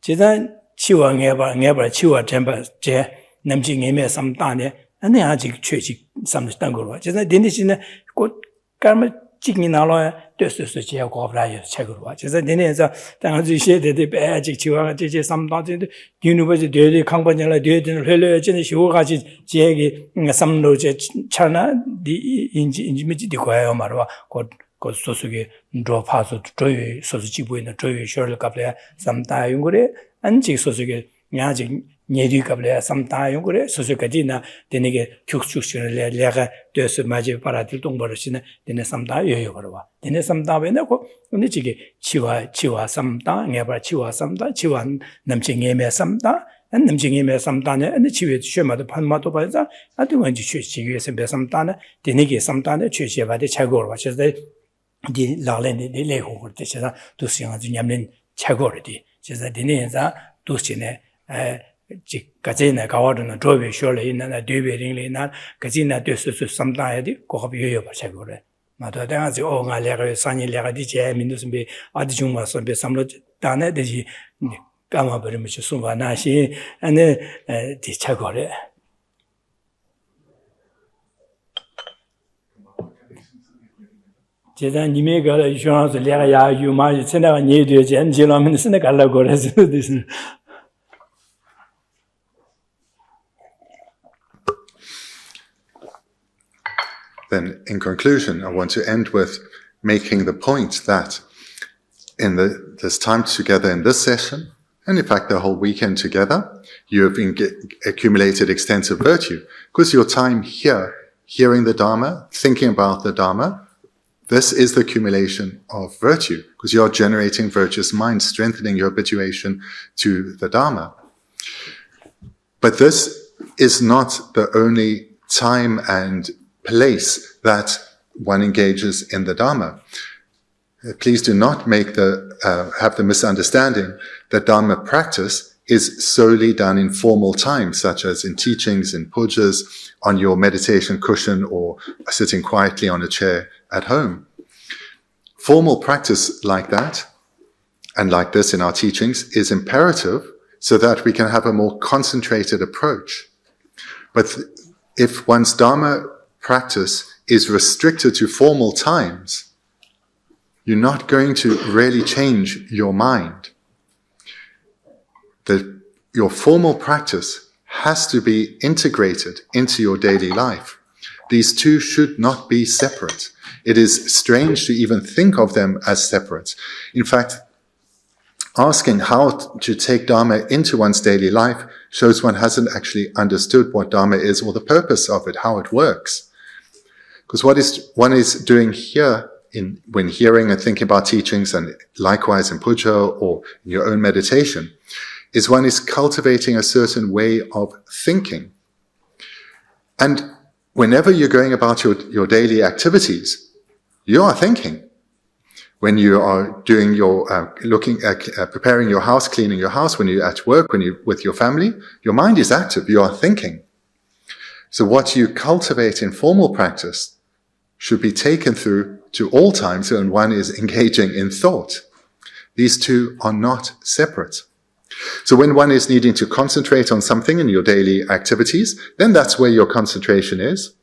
지단 치와 예바 치와 템바 제 남징에메 삼다네 아니 아직 최직 삼르스단 거로 지단 데니시네 곧 까르마 찍니 나로야 됐었어 제가 고브라요 책으로 와 그래서 내내서 당하지 시에데 배직 지와 제제 삼다진데 유니버시티 되게 강반절라 되는 흘려지는 시고가지 제기 삼로제 차나 인지 되고요 말와 곧 소속에 드로파서 드로이 소속이 보이는 드로이 셔를 갑래 삼다 용거래 안지 소속에 냐지 내리 갑래 삼다 용거래 소속까지나 되게 격축식을 내가 돼서 맞이 바라들 동버르시네 되네 삼다 요요 걸어와 되네 삼다에 넣고 근데 지게 치와 삼다 내가 치와 삼다 치와 남칭에메 삼다 남칭에메 삼다네 근데 치외 쉬마도 판마도 봐서 아주 완전 쉬시기에서 삼다네 되네게 삼다네 취시바데 차고로 와셔서 디 라렌데 레고 그때서 도시가 냠는 차고르디 제가 되네자 도시네 지 가제나 가와르나 드로베 쇼레 있는 드베링리나 가지나 되스스 삼다야디 고합이요 봐차고래 마다 당아지 오가레가 산이레가 디제 민두스비 아디중마스비 삼로 다네 되지 까마버리면서 숨바나시 안에 디차고래 제가 님에가 이슈하서 내가 야 유마 세나가 니에되지 안지라면 세나 갈라고 그래서 Then, in conclusion, I want to end with making the point that in this time together in this session, and in fact the whole weekend together, you have accumulated extensive virtue. Because your time here, hearing the Dharma, thinking about the Dharma, this is the accumulation of virtue. Because you are generating virtuous minds, strengthening your habituation to the Dharma. But this is not the only time and place that one engages in the Dharma. Please do not make have the misunderstanding that Dharma practice is solely done in formal time, such as in teachings, in pujas, on your meditation cushion, or sitting quietly on a chair at home. Formal practice like that, and like this in our teachings, is imperative so that we can have a more concentrated approach. But if one's Dharma practice is restricted to formal times, you're not going to really change your mind. Your formal practice has to be integrated into your daily life. These two should not be separate. It is strange to even think of them as separate. In fact, asking how to take Dharma into one's daily life shows one hasn't actually understood what Dharma is or the purpose of it, how it works. Because what one is doing here when hearing and thinking about teachings, and likewise in puja or in your own meditation, is one is cultivating a certain way of thinking. And whenever you're going about your daily activities, you are thinking. When you are doing your preparing your house, cleaning your house, when you're at work, when you're with your family, your mind is active. You are thinking. So what you cultivate in formal practice should be taken through to all times when one is engaging in thought. These two are not separate. So when one is needing to concentrate on something in your daily activities, then that's where your concentration is.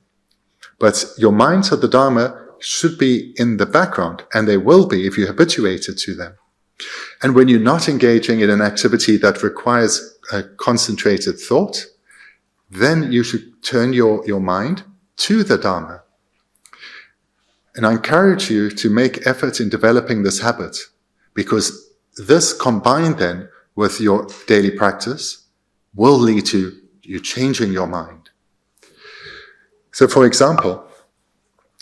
But your mind to the Dharma should be in the background, and they will be if you're habituated to them. And when you're not engaging in an activity that requires a concentrated thought, then you should turn your mind to the Dharma. And I encourage you to make effort in developing this habit, because this combined then with your daily practice will lead to you changing your mind. So for example,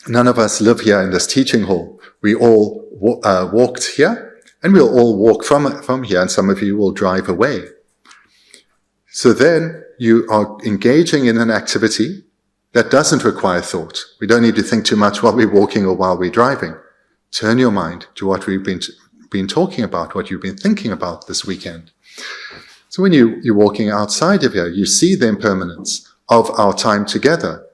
none of us live here in this teaching hall. We all walked here, and we'll all walk from here, and some of you will drive away. So then you are engaging in an activity that doesn't require thought. We don't need to think too much while we're walking or while we're driving. Turn your mind to what we've been talking about, what you've been thinking about this weekend. So when you're walking outside of here, you see the impermanence of our time together.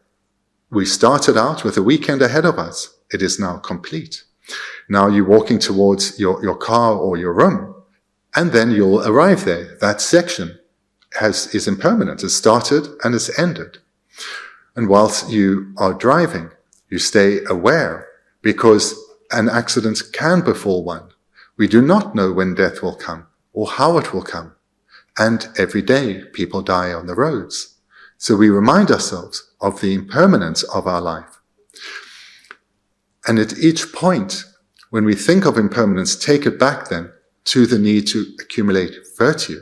We started out with a weekend ahead of us. It is now complete. Now you're walking towards your car or your room, and then you'll arrive there. That section is impermanent. It's started and it's ended. And whilst you are driving, you stay aware, because an accident can befall one. We do not know when death will come or how it will come. And every day people die on the roads. So we remind ourselves of the impermanence of our life. And at each point, when we think of impermanence, take it back then to the need to accumulate virtue,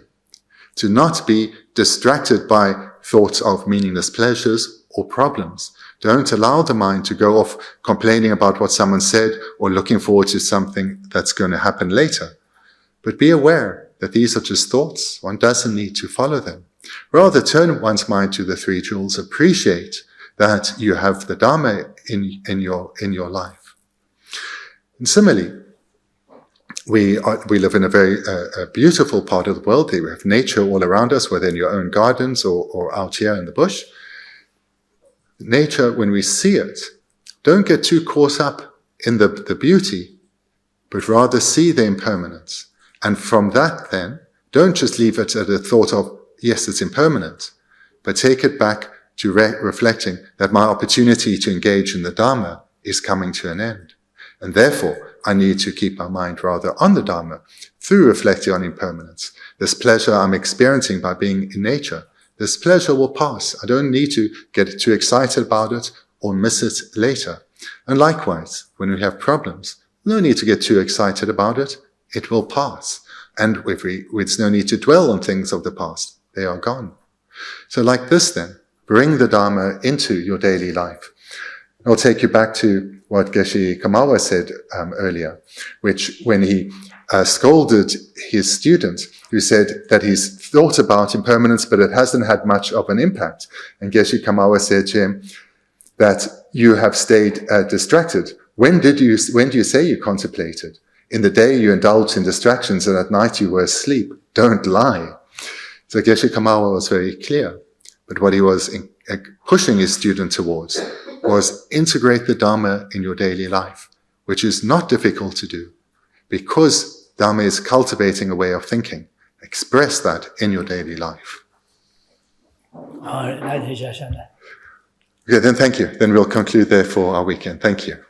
to not be distracted by thoughts of meaningless pleasures or problems. Don't allow the mind to go off complaining about what someone said or looking forward to something that's going to happen later. But be aware that these are just thoughts. One doesn't need to follow them. Rather, turn one's mind to the three jewels. Appreciate that you have the Dharma in your life. And similarly, we live in a very beautiful part of the world. We have nature all around us, whether in your own gardens or out here in the bush. Nature, when we see it, don't get too caught up in the beauty, but rather see the impermanence. And from that then, don't just leave it at a thought of, yes, it's impermanent, but take it back to reflecting that my opportunity to engage in the Dharma is coming to an end. And therefore, I need to keep my mind rather on the Dharma through reflecting on impermanence. This pleasure I'm experiencing by being in nature, this pleasure will pass. I don't need to get too excited about it or miss it later. And likewise, when we have problems, no need to get too excited about it. It will pass. And there's no need to dwell on things of the past. They are gone. So like this then, bring the Dharma into your daily life. I'll take you back to what Geshe Thubten said earlier, which when he scolded his student who said that he's thought about impermanence, but it hasn't had much of an impact. And Geshe Thubten said to him that you have stayed distracted. When do you say you contemplated? In the day you indulged in distractions, and at night you were asleep. Don't lie. So Geshe Thubten was very clear. But what he was pushing his student towards was integrate the Dharma in your daily life, which is not difficult to do, because Dharma is cultivating a way of thinking. Express that in your daily life. Okay, then thank you. Then we'll conclude there for our weekend. Thank you.